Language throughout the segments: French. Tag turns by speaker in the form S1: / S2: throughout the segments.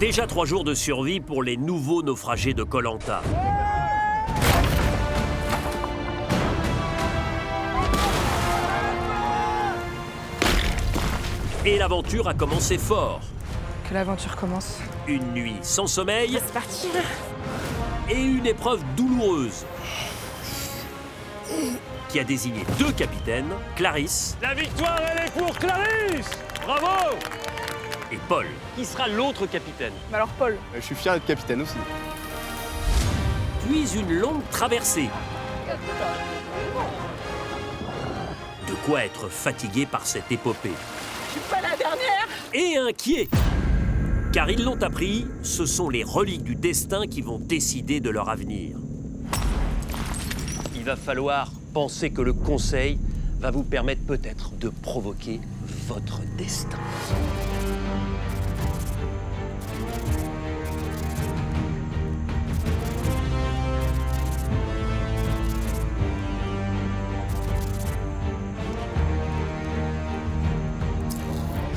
S1: Déjà 3 jours de survie pour les nouveaux naufragés de Koh Lanta. Et l'aventure a commencé fort.
S2: Que l'aventure commence.
S1: Une nuit sans sommeil
S2: C'est parti.
S1: et une épreuve douloureuse qui a désigné 2 capitaines, Clarisse
S3: La victoire, elle est pour Clarisse! Bravo!
S1: et Paul.
S3: Qui sera l'autre capitaine?
S2: Mais alors Paul,
S4: Je suis fier d'être capitaine aussi.
S1: Puis une longue traversée. De quoi être fatigué par cette épopée.
S2: je suis pas la dernière.
S1: Et inquiet. Car ils l'ont appris, ce sont les reliques du destin qui vont décider de leur avenir.
S3: Il va falloir penser que le conseil va vous permettre peut-être de provoquer votre destin.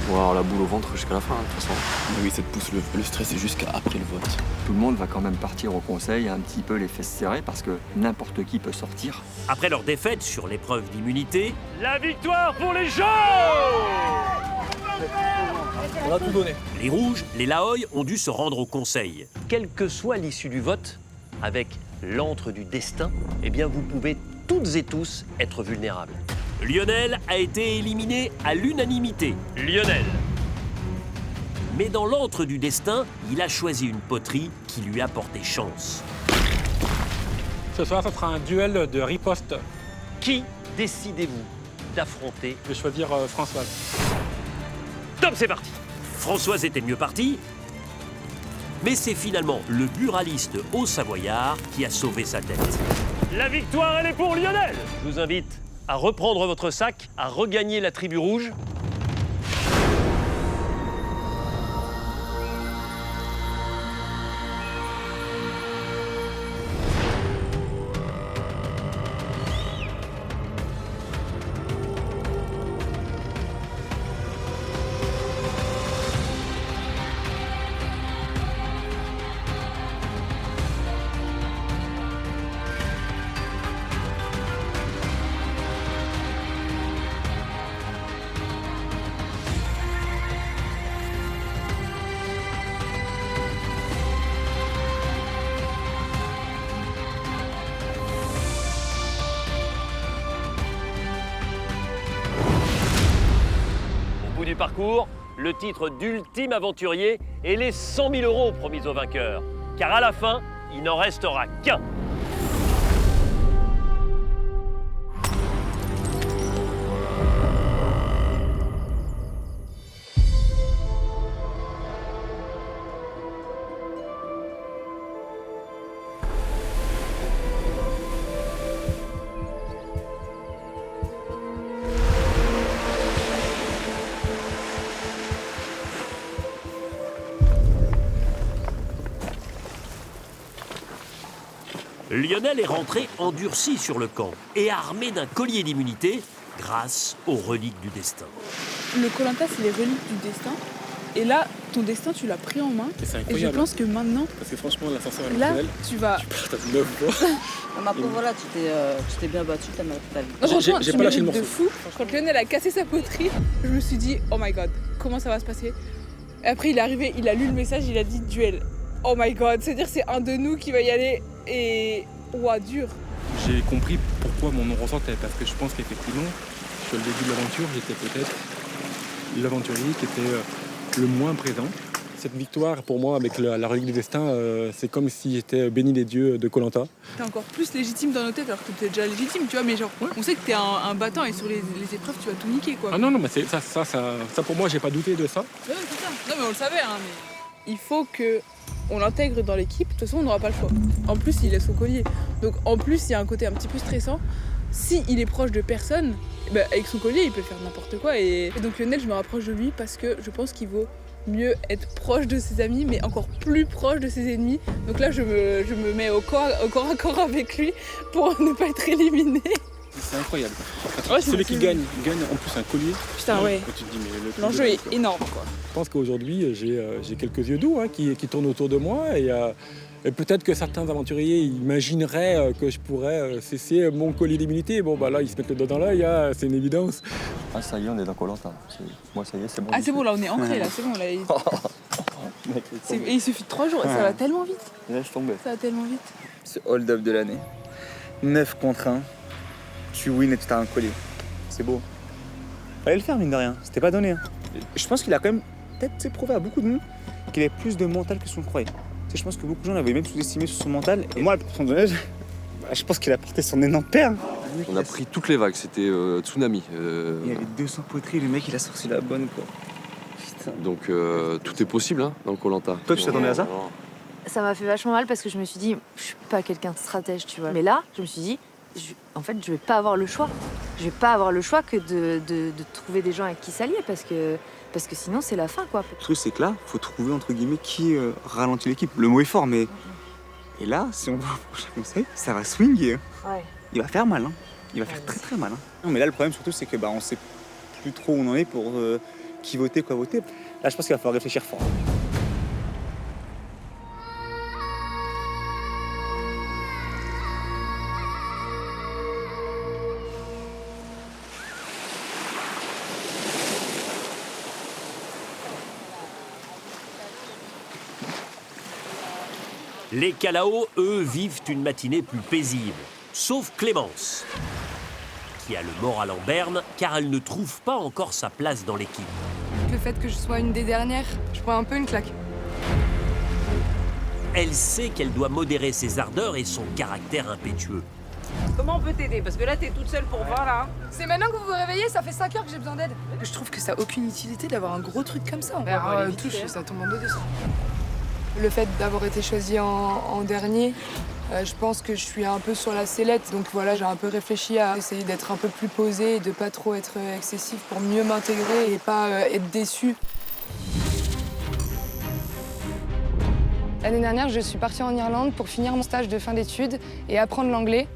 S5: Faut avoir la boule au ventre jusqu'à la fin, de toute façon.
S4: Oui, ça te pousse le stress et jusqu'à après le vote.
S5: Tout le monde va quand même partir au conseil un petit peu les fesses serrées parce que n'importe qui peut sortir.
S1: Après leur défaite sur l'épreuve d'immunité,
S3: La victoire pour les gens!
S4: On a tout donné.
S1: les Rouges, les Laoï ont dû se rendre au conseil.
S3: Quelle que soit l'issue du vote, avec l'antre du destin, eh bien vous pouvez toutes et tous être vulnérables.
S1: Lionel a été éliminé à l'unanimité.
S3: Lionel,
S1: Mais dans l'antre du destin, il a choisi une poterie qui lui a porté chance.
S6: Ce soir, ce sera un duel de riposte.
S3: qui décidez-vous d'affronter?
S6: Je vais choisir Françoise.
S3: Top, c'est parti!
S1: Françoise était mieux partie, mais c'est finalement le buraliste haut-savoyard qui a sauvé sa tête.
S3: La victoire, elle est pour Lionel! Je vous invite à reprendre votre sac, à regagner la tribu rouge. Au bout du parcours, le titre d'ultime aventurier et les 100 000 € promis aux vainqueurs. Car à la fin, il n'en restera qu'un.
S1: Lionel est rentré endurci sur le camp et armé d'un collier d'immunité grâce aux reliques du destin.
S2: Le Koh Lanta, c'est les reliques du destin. Et là, ton destin, tu l'as pris en main.
S6: Et c'est
S2: Et je
S6: incroyable.
S2: pense que maintenant,
S6: Parce que franchement, l'ascenseur est
S2: là,
S6: naturel.
S2: tu vas...
S6: Tu pars, t'as 9 fois.
S7: Mais après, voilà, tu t'es bien battu, t'as mérité ta vie.
S2: Non, franchement,
S6: j'ai
S2: tu
S6: pas lâché le
S2: mérites de
S6: morceau.
S2: fou. Quand Lionel a cassé sa poterie, je me suis dit, oh my god, comment ça va se passer? Et après, il est arrivé, il a lu le message, il a dit duel. Oh my god, c'est-à-dire c'est un de nous qui va y aller et... Ouah, dur.
S6: J'ai compris pourquoi mon nom ressentait, parce que je pense qu'effectivement, sur le début de l'aventure, j'étais peut-être l'aventurier qui était le moins présent. Cette victoire, pour moi, avec la relique du destin, c'est comme si j'étais béni des dieux de Koh Lanta.
S2: T'es encore plus légitime dans nos têtes alors que t'es déjà légitime, tu vois, mais genre, on sait que t'es un battant et sur les épreuves, tu vas tout niquer, quoi.
S6: Ah non, mais ça pour moi, j'ai pas douté de ça.
S2: Ouais, c'est ça. Non, mais on le savait, hein, mais... Il faut que on l'intègre dans l'équipe, de toute façon, on n'aura pas le choix. En plus, il est son collier. Donc, en plus, il y a un côté un petit peu stressant. S'il est proche de personne, bah, avec son collier, il peut faire n'importe quoi. Et donc, Lionel, je me rapproche de lui parce que je pense qu'il vaut mieux être proche de ses amis, mais encore plus proche de ses ennemis. Donc là, je me mets au corps à corps avec lui pour ne pas être éliminé.
S6: C'est incroyable.
S2: Ouais,
S6: Celui qui
S2: c'est-
S6: gagne en plus un collier.
S2: Putain, ouais.
S6: Et tu te dis, mais le
S2: L'enjeu est énorme, quoi.
S6: Je pense qu'aujourd'hui, j'ai quelques yeux doux qui tournent autour de moi. Et peut-être que certains aventuriers imagineraient que je pourrais cesser mon collier d'immunité. Bon, bah là, ils se mettent le doigt dans l'œil, c'est une évidence.
S5: Ah, ça y est, on est dans Koh-Lanta. Moi, ça y est, c'est bon.
S2: Ah, c'est bon, là, on est ancré, là, c'est bon. Là, et il suffit de 3 jours, ça va tellement vite.
S5: Laisse tomber.
S2: Ça va tellement vite.
S8: Ce hold-up de l'année. 9 contre 1. Tu wins et tu as un collier. C'est beau. Fallait le faire, mine de rien. C'était pas donné. Je pense qu'il a quand même peut-être prouvé à beaucoup de monde qu'il avait plus de mental que ce qu'on croyait. Je pense que beaucoup de gens l'avaient même sous-estimé sur son mental. Et moi, pour son donnage, je pense qu'il a porté son énorme père.
S9: On a pris toutes les vagues, c'était tsunami.
S8: Il y avait 200 poteries, le mec il a sorti la bonne quoi. Putain.
S9: Donc tout est possible dans le Koh-Lanta.
S8: Toi, tu t'attendais à ça?
S10: Ça m'a fait vachement mal parce que je me suis dit, je suis pas quelqu'un de stratège, tu vois. Mais là, je me suis dit, en fait, je vais pas avoir le choix. Je vais pas avoir le choix que de trouver des gens avec qui s'allier parce que sinon c'est la fin, quoi.
S8: Le truc c'est que là, faut trouver entre guillemets qui ralentit l'équipe. Le mot est fort, mais et là, si on va au prochain conseil, ça va swinguer.
S10: Ouais.
S8: Il va faire mal, hein. Il va faire très très mal. Non, mais là, le problème surtout, c'est que on sait plus trop où on en est pour qui voter, quoi voter. Là, je pense qu'il va falloir réfléchir fort.
S1: Les Kalao, eux, vivent une matinée plus paisible. Sauf Clémence, qui a le moral en berne car elle ne trouve pas encore sa place dans l'équipe.
S11: Le fait que je sois une des dernières, je prends un peu une claque.
S1: Elle sait qu'elle doit modérer ses ardeurs et son caractère impétueux.
S7: Comment on peut t'aider? Parce que là, t'es toute seule pour voir, là.
S11: C'est maintenant que vous vous réveillez, ça fait 5 heures que j'ai besoin d'aide.
S2: Je trouve que ça n'a aucune utilité d'avoir un gros truc comme ça. On
S11: Bah,
S2: va voir les
S11: touche,
S2: vitesses.
S11: ça tombe en deux. Le fait d'avoir été choisie en dernier, je pense que je suis un peu sur la sellette. Donc voilà, j'ai un peu réfléchi à essayer d'être un peu plus posée et de pas trop être excessif pour mieux m'intégrer et pas être déçue. L'année dernière, je suis partie en Irlande pour finir mon stage de fin d'études et apprendre l'anglais.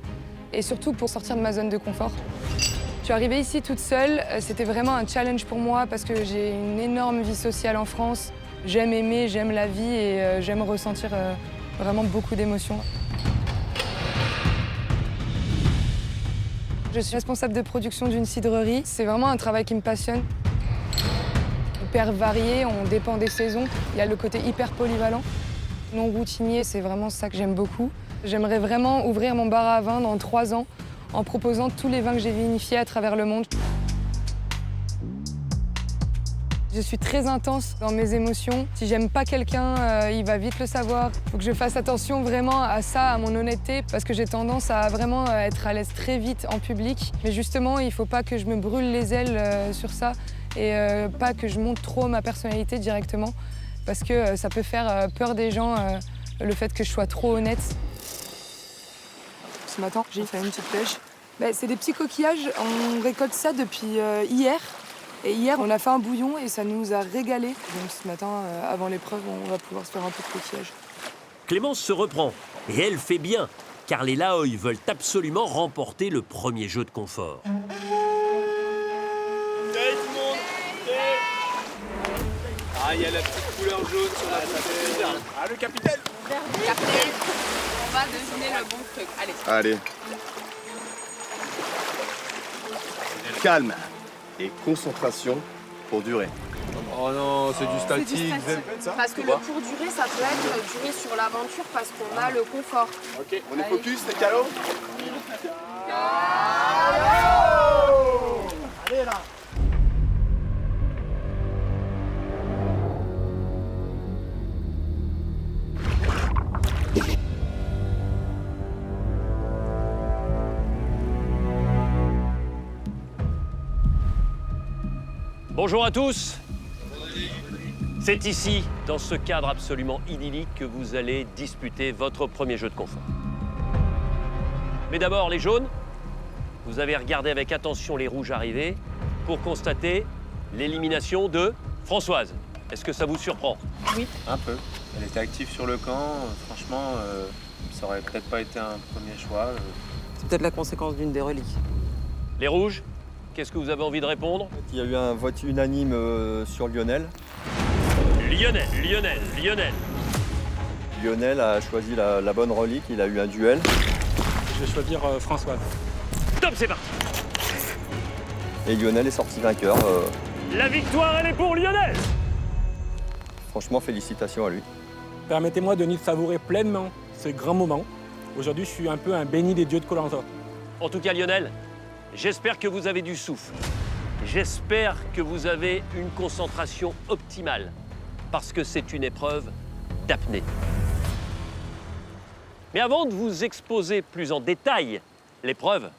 S11: Et surtout pour sortir de ma zone de confort. Je suis arrivée ici toute seule, c'était vraiment un challenge pour moi parce que j'ai une énorme vie sociale en France. J'aime aimer, j'aime la vie et j'aime ressentir vraiment beaucoup d'émotions. Je suis responsable de production d'une cidrerie. C'est vraiment un travail qui me passionne. Hyper varié, on dépend des saisons. Il y a le côté hyper polyvalent. Non routinier, c'est vraiment ça que j'aime beaucoup. J'aimerais vraiment ouvrir mon bar à vin dans 3 ans en proposant tous les vins que j'ai vinifiés à travers le monde. Je suis très intense dans mes émotions. Si j'aime pas quelqu'un, il va vite le savoir. Il faut que je fasse attention vraiment à ça, à mon honnêteté, parce que j'ai tendance à vraiment être à l'aise très vite en public. Mais justement, il faut pas que je me brûle les ailes sur ça et pas que je montre trop ma personnalité directement, parce que ça peut faire peur des gens, le fait que je sois trop honnête. Ce matin, j'ai fait une petite pêche. C'est des petits coquillages, on récolte ça depuis hier. Et hier, on a fait un bouillon et ça nous a régalé. Donc ce matin, avant l'épreuve, on va pouvoir se faire un peu de coquillage.
S1: Clémence se reprend, et elle fait bien, car les Laoi veulent absolument remporter le premier jeu de confort.
S4: Salut tout le monde. Ah, il y a la petite couleur jaune sur la bouteille. Ah, le capitaine.
S2: Capitaine, on va deviner le bon truc. Allez.
S4: Allez. Calme et concentration pour durer.
S9: Oh non, c'est du statique.
S11: Parce que le pour durer, ça peut être durer sur l'aventure parce qu'on a le confort.
S4: Ok, on est focus, les calots. Allez là.
S3: Bonjour à tous. C'est ici, dans ce cadre absolument idyllique, que vous allez disputer votre premier jeu de confort. Mais d'abord, les jaunes, vous avez regardé avec attention les rouges arriver pour constater l'élimination de Françoise. Est-ce que ça vous surprend?
S7: Oui.
S12: Un peu. Elle était active sur le camp. Franchement, ça aurait peut-être pas été un premier choix.
S7: C'est peut-être la conséquence d'une des reliques.
S3: Les rouges, qu'est-ce que vous avez envie de répondre?
S5: Il y a eu un vote unanime sur Lionel.
S3: Lionel.
S5: Lionel a choisi la bonne relique, il a eu un duel.
S6: Je vais choisir Françoise.
S3: Top, c'est parti.
S5: Et Lionel est sorti vainqueur.
S3: La victoire, elle est pour Lionel.
S5: Franchement, félicitations à lui.
S6: Permettez-moi, Denis, de savourer pleinement ce grand moment. Aujourd'hui, je suis un peu un béni des dieux de Koh-Lanta.
S3: En tout cas, Lionel, j'espère que vous avez du souffle. J'espère que vous avez une concentration optimale, parce que c'est une épreuve d'apnée. Mais avant de vous exposer plus en détail l'épreuve,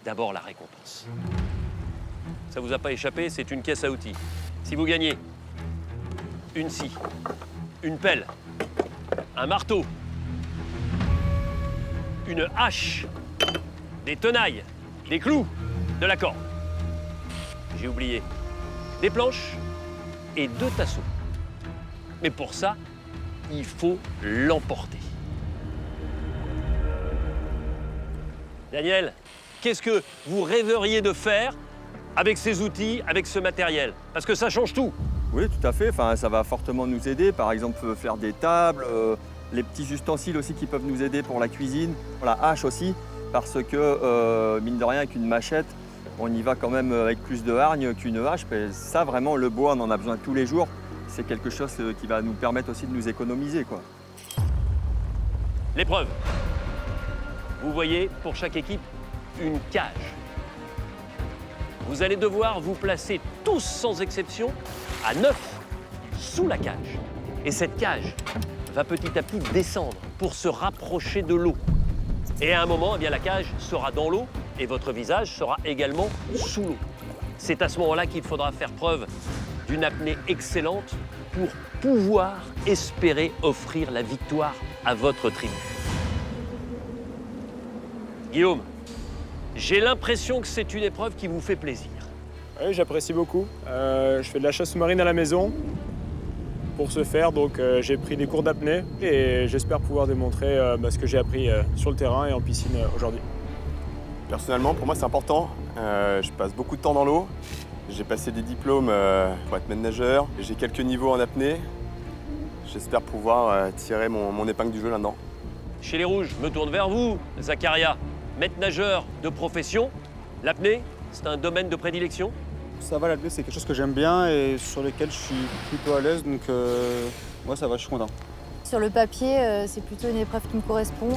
S3: d'abord la récompense. Ça vous a pas échappé, c'est une caisse à outils. Si vous gagnez une scie, une pelle, un marteau, une hache, des tenailles, des clous, de la corde. J'ai oublié. Des planches et 2 tasseaux. Mais pour ça, il faut l'emporter. Daniel, qu'est-ce que vous rêveriez de faire avec ces outils, avec ce matériel? Parce que ça change tout.
S5: Oui, tout à fait. Enfin, ça va fortement nous aider. Par exemple, faire des tables, les petits ustensiles aussi qui peuvent nous aider pour la cuisine, pour la hache aussi, parce que, mine de rien, avec une machette, on y va quand même avec plus de hargne qu'une hache. Mais ça, vraiment, le bois, on en a besoin tous les jours. C'est quelque chose qui va nous permettre aussi de nous économiser, quoi.
S3: L'épreuve. Vous voyez, pour chaque équipe, une cage. Vous allez devoir vous placer tous sans exception à 9 sous la cage. Et cette cage va petit à petit descendre pour se rapprocher de l'eau. Et à un moment, eh bien, la cage sera dans l'eau et votre visage sera également sous l'eau. C'est à ce moment-là qu'il faudra faire preuve d'une apnée excellente pour pouvoir espérer offrir la victoire à votre tribu. Guillaume, j'ai l'impression que c'est une épreuve qui vous fait plaisir.
S12: Oui, j'apprécie beaucoup. Je fais de la chasse sous-marine à la maison. Pour ce faire, donc j'ai pris des cours d'apnée et j'espère pouvoir démontrer ce que j'ai appris sur le terrain et en piscine aujourd'hui.
S13: Personnellement, pour moi, c'est important. Je passe beaucoup de temps dans l'eau. J'ai passé des diplômes pour être maître nageur. J'ai quelques niveaux en apnée. J'espère pouvoir tirer mon épingle du jeu là-dedans.
S3: Chez les Rouges, je me tourne vers vous, Zakaria. Maître nageur de profession, l'apnée, c'est un domaine de prédilection?
S14: Ça va, l'apnée, c'est quelque chose que j'aime bien et sur lequel je suis plutôt à l'aise, donc moi ça va, je suis content.
S10: Sur le papier, c'est plutôt une épreuve qui me correspond.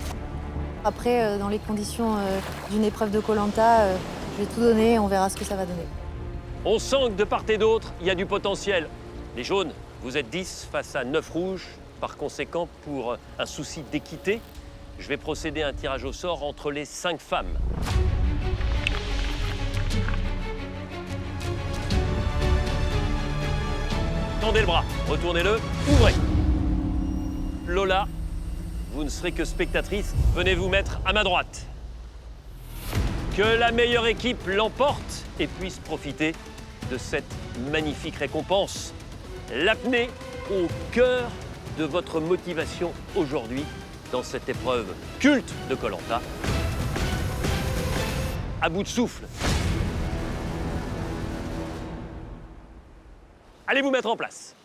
S10: Après, dans les conditions d'une épreuve de Koh-Lanta, je vais tout donner et on verra ce que ça va donner.
S3: On sent que de part et d'autre, il y a du potentiel. Les jaunes, vous êtes 10 face à 9 rouges. Par conséquent, pour un souci d'équité, je vais procéder à un tirage au sort entre les 5 femmes. Tendez le bras, retournez-le, ouvrez. Lola, vous ne serez que spectatrice, venez vous mettre à ma droite. Que la meilleure équipe l'emporte et puisse profiter de cette magnifique récompense. L'apnée au cœur de votre motivation aujourd'hui dans cette épreuve culte de Koh-Lanta. À bout de souffle. Allez vous mettre en place.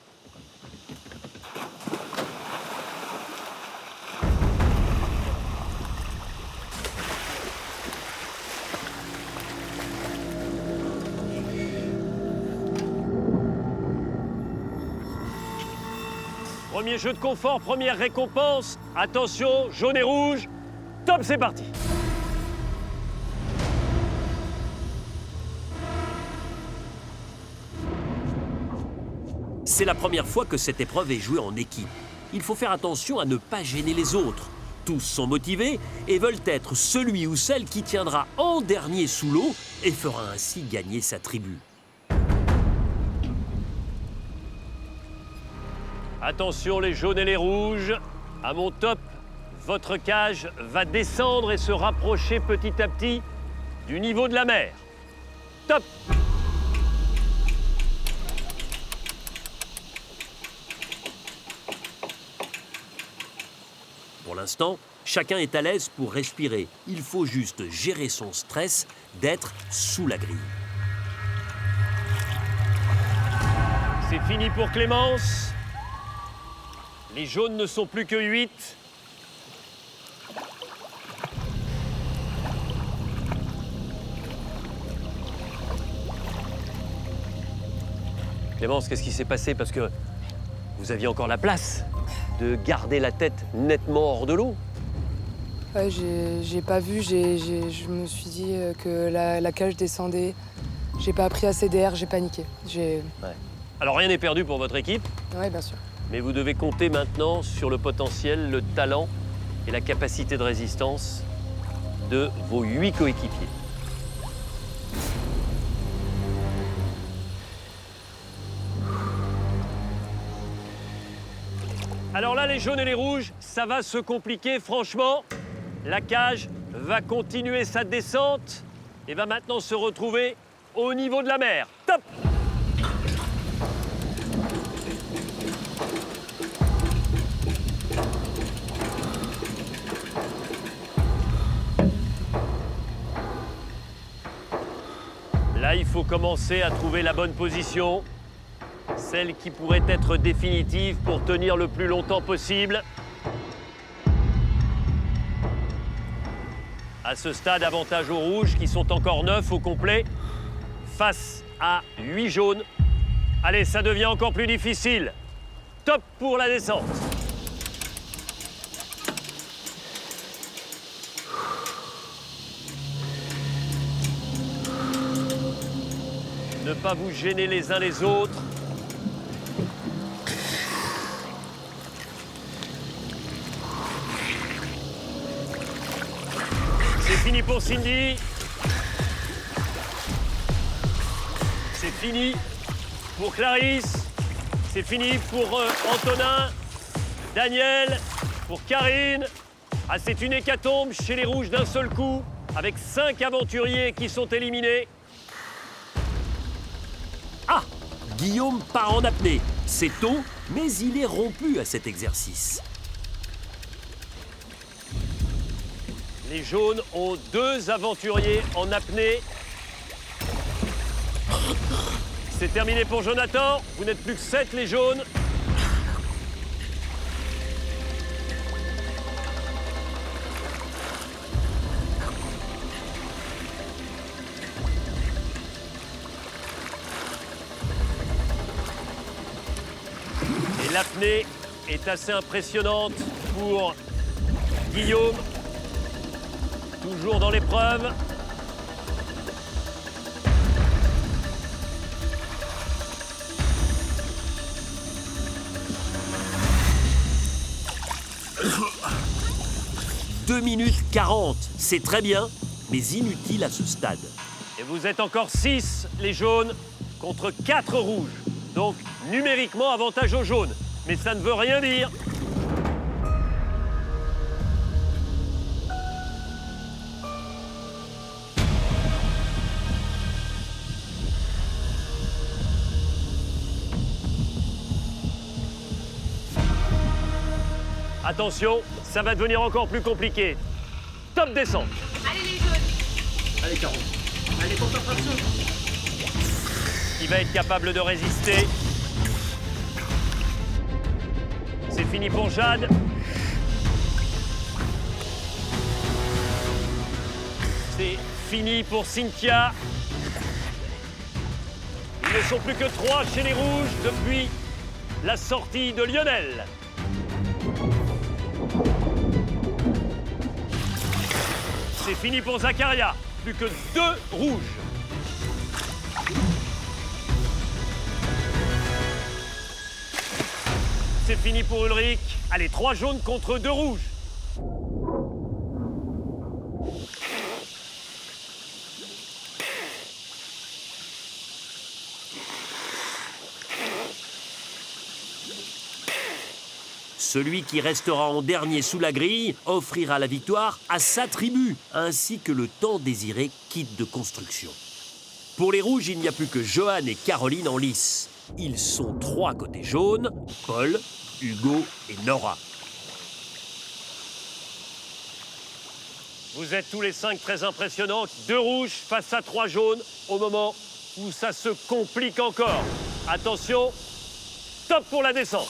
S3: Premier jeu de confort, première récompense. Attention, jaune et rouge. Top, c'est parti.
S1: C'est la première fois que cette épreuve est jouée en équipe. Il faut faire attention à ne pas gêner les autres. Tous sont motivés et veulent être celui ou celle qui tiendra en dernier sous l'eau et fera ainsi gagner sa tribu.
S3: Attention les jaunes et les rouges. À mon top, votre cage va descendre et se rapprocher petit à petit du niveau de la mer. Top!
S1: Pour l'instant, chacun est à l'aise pour respirer. Il faut juste gérer son stress d'être sous la grille.
S3: C'est fini pour Clémence. Les jaunes ne sont plus que 8. Clémence, qu'est-ce qui s'est passé? Parce que vous aviez encore la place de garder la tête nettement hors de l'eau.
S11: Ouais, j'ai pas vu, je me suis dit que la cage descendait. J'ai pas pris assez d'air, j'ai paniqué.
S3: Alors rien n'est perdu pour votre équipe,
S11: Ouais, bien sûr.
S3: mais vous devez compter maintenant sur le potentiel, le talent et la capacité de résistance de vos 8 coéquipiers. Alors là, les jaunes et les rouges, ça va se compliquer, franchement. La cage va continuer sa descente et va maintenant se retrouver au niveau de la mer. Top! Là, il faut commencer à trouver la bonne position. Celle qui pourrait être définitive pour tenir le plus longtemps possible. À ce stade, avantage aux rouges qui sont encore 9 au complet face à 8 jaunes. Allez, ça devient encore plus difficile. Top pour la descente. Ne pas vous gêner les uns les autres. C'est fini pour Cindy. C'est fini pour Clarisse. C'est fini pour Antonin, Daniel, pour Karine. Ah, c'est une hécatombe chez les rouges d'un seul coup, avec 5 aventuriers qui sont éliminés.
S1: Ah! Guillaume part en apnée. C'est tôt, mais il est rompu à cet exercice.
S3: Les jaunes ont 2 aventuriers en apnée. C'est terminé pour Jonathan. Vous n'êtes plus que 7, les jaunes. Et l'apnée est assez impressionnante pour Guillaume. Toujours dans l'épreuve. «
S1: 2 minutes 40, c'est très bien, mais inutile à ce stade.
S3: Et vous êtes encore 6, les jaunes, contre 4 rouges. Donc, numériquement, avantage aux jaunes. Mais ça ne veut rien dire. Attention, ça va devenir encore plus compliqué. Top descente.
S15: Allez les jaunes.
S4: Allez, Caro. Allez, concentration.
S3: Il va être capable de résister. C'est fini pour Jade. C'est fini pour Cynthia. Ils ne sont plus que 3 chez les rouges depuis la sortie de Lionel. C'est fini pour Zakaria. Plus que 2 rouges. C'est fini pour Ulrich. Allez, 3 jaunes contre 2 rouges.
S1: Celui qui restera en dernier sous la grille offrira la victoire à sa tribu, ainsi que le tant désiré kit de construction. Pour les rouges, il n'y a plus que Johan et Caroline en lice. Ils sont 3 côté jaune, Paul, Hugo et Nora.
S3: Vous êtes tous les 5 très impressionnants. 2 rouges face à 3 jaunes au moment où ça se complique encore. Attention, top pour la descente.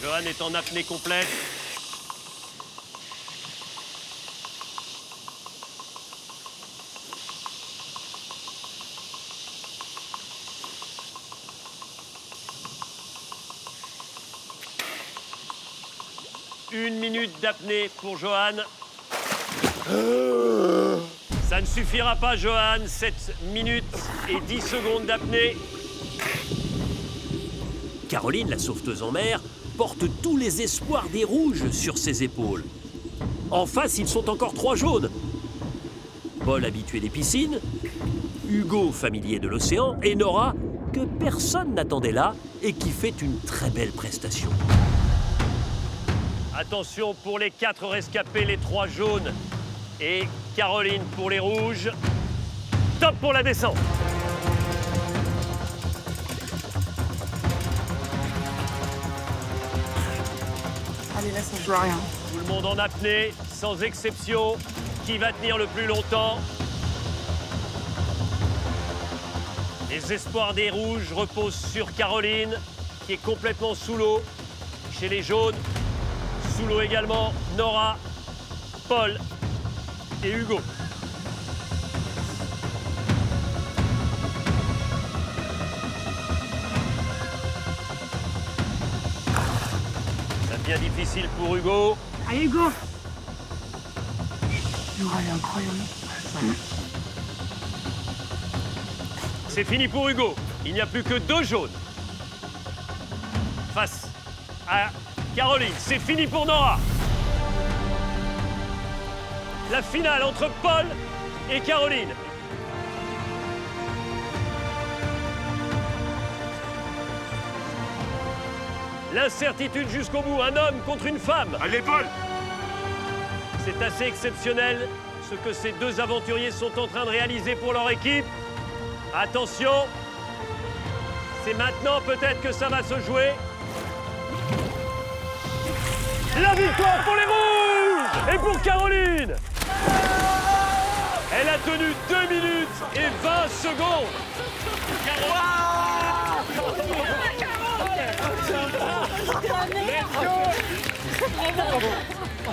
S3: Johan est en apnée complète. Une minute d'apnée pour Johan. Ça ne suffira pas, Johan. 7 minutes et 10 secondes d'apnée.
S1: Caroline, la sauveteuse en mer, porte tous les espoirs des rouges sur ses épaules. En face, ils sont encore 3 jaunes. Paul, habitué des piscines, Hugo, familier de l'océan, et Nora, que personne n'attendait là et qui fait une très belle prestation.
S3: Attention pour les 4 rescapés, les 3 jaunes et Caroline pour les rouges. Top pour la descente.
S2: Allez, là, ça joue à rien.
S3: Tout le monde en apnée, sans exception. Qui va tenir le plus longtemps? Les espoirs des rouges reposent sur Caroline, qui est complètement sous l'eau. Chez les jaunes, sous l'eau également, Nora, Paul et Hugo. Ça devient difficile pour Hugo.
S15: Allez, Hugo. Hugo, elle est incroyable.
S3: C'est fini pour Hugo. Il n'y a plus que 2 jaunes. Face à Caroline, c'est fini pour Nora. La finale entre Paul et Caroline. L'incertitude jusqu'au bout, un homme contre une femme.
S12: Allez, Paul!
S3: C'est assez exceptionnel ce que ces 2 aventuriers sont en train de réaliser pour leur équipe. Attention, c'est maintenant peut-être que ça va se jouer. La victoire pour les rouges et pour Caroline. Elle a tenu 2 minutes et 20 secondes.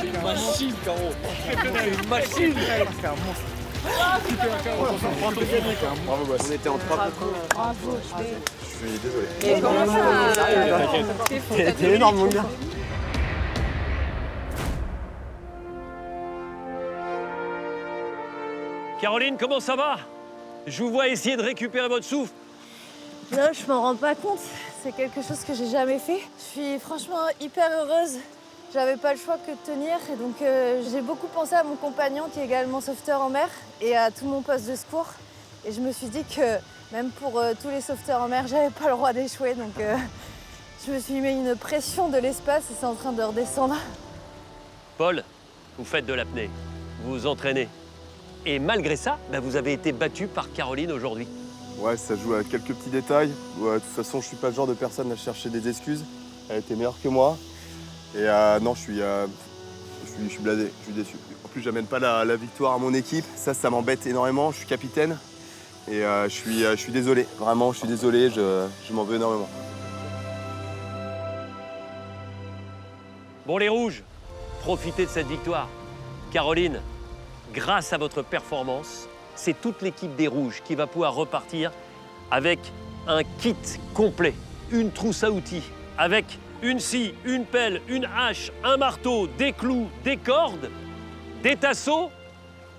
S4: Une machine, Caro. Une machine. C'est un monstre.
S13: Bravo, boss. On était en 3 points.
S2: Bravo.
S13: Je suis désolé.
S2: Mais comment ça?
S13: T'es énorme, mon gars.
S3: Caroline, comment ça va? Je vous vois essayer de récupérer votre souffle.
S10: Là, je m'en rends pas compte. C'est quelque chose que j'ai jamais fait. Je suis franchement hyper heureuse. J'avais pas le choix que de tenir. Et donc, j'ai beaucoup pensé à mon compagnon qui est également sauveteur en mer et à tout mon poste de secours. Et je me suis dit que même pour tous les sauveteurs en mer, j'avais pas le droit d'échouer. Donc, je me suis mis une pression de l'espace et c'est en train de redescendre.
S3: Paul, vous faites de l'apnée, vous vous entraînez. Et malgré ça, vous avez été battu par Caroline aujourd'hui.
S13: Ouais, ça joue à quelques petits détails. Ouais, de toute façon, je suis pas le genre de personne à chercher des excuses. Elle était meilleure que moi. Et non, je suis blasé, je suis déçu. En plus, j'amène pas la victoire à mon équipe. Ça m'embête énormément. Je suis capitaine. Et je suis désolé. Vraiment, je suis désolé. Je m'en veux énormément.
S3: Bon, les rouges, profitez de cette victoire. Caroline, grâce à votre performance, c'est toute l'équipe des rouges qui va pouvoir repartir avec un kit complet, une trousse à outils, avec une scie, une pelle, une hache, un marteau, des clous, des cordes, des tasseaux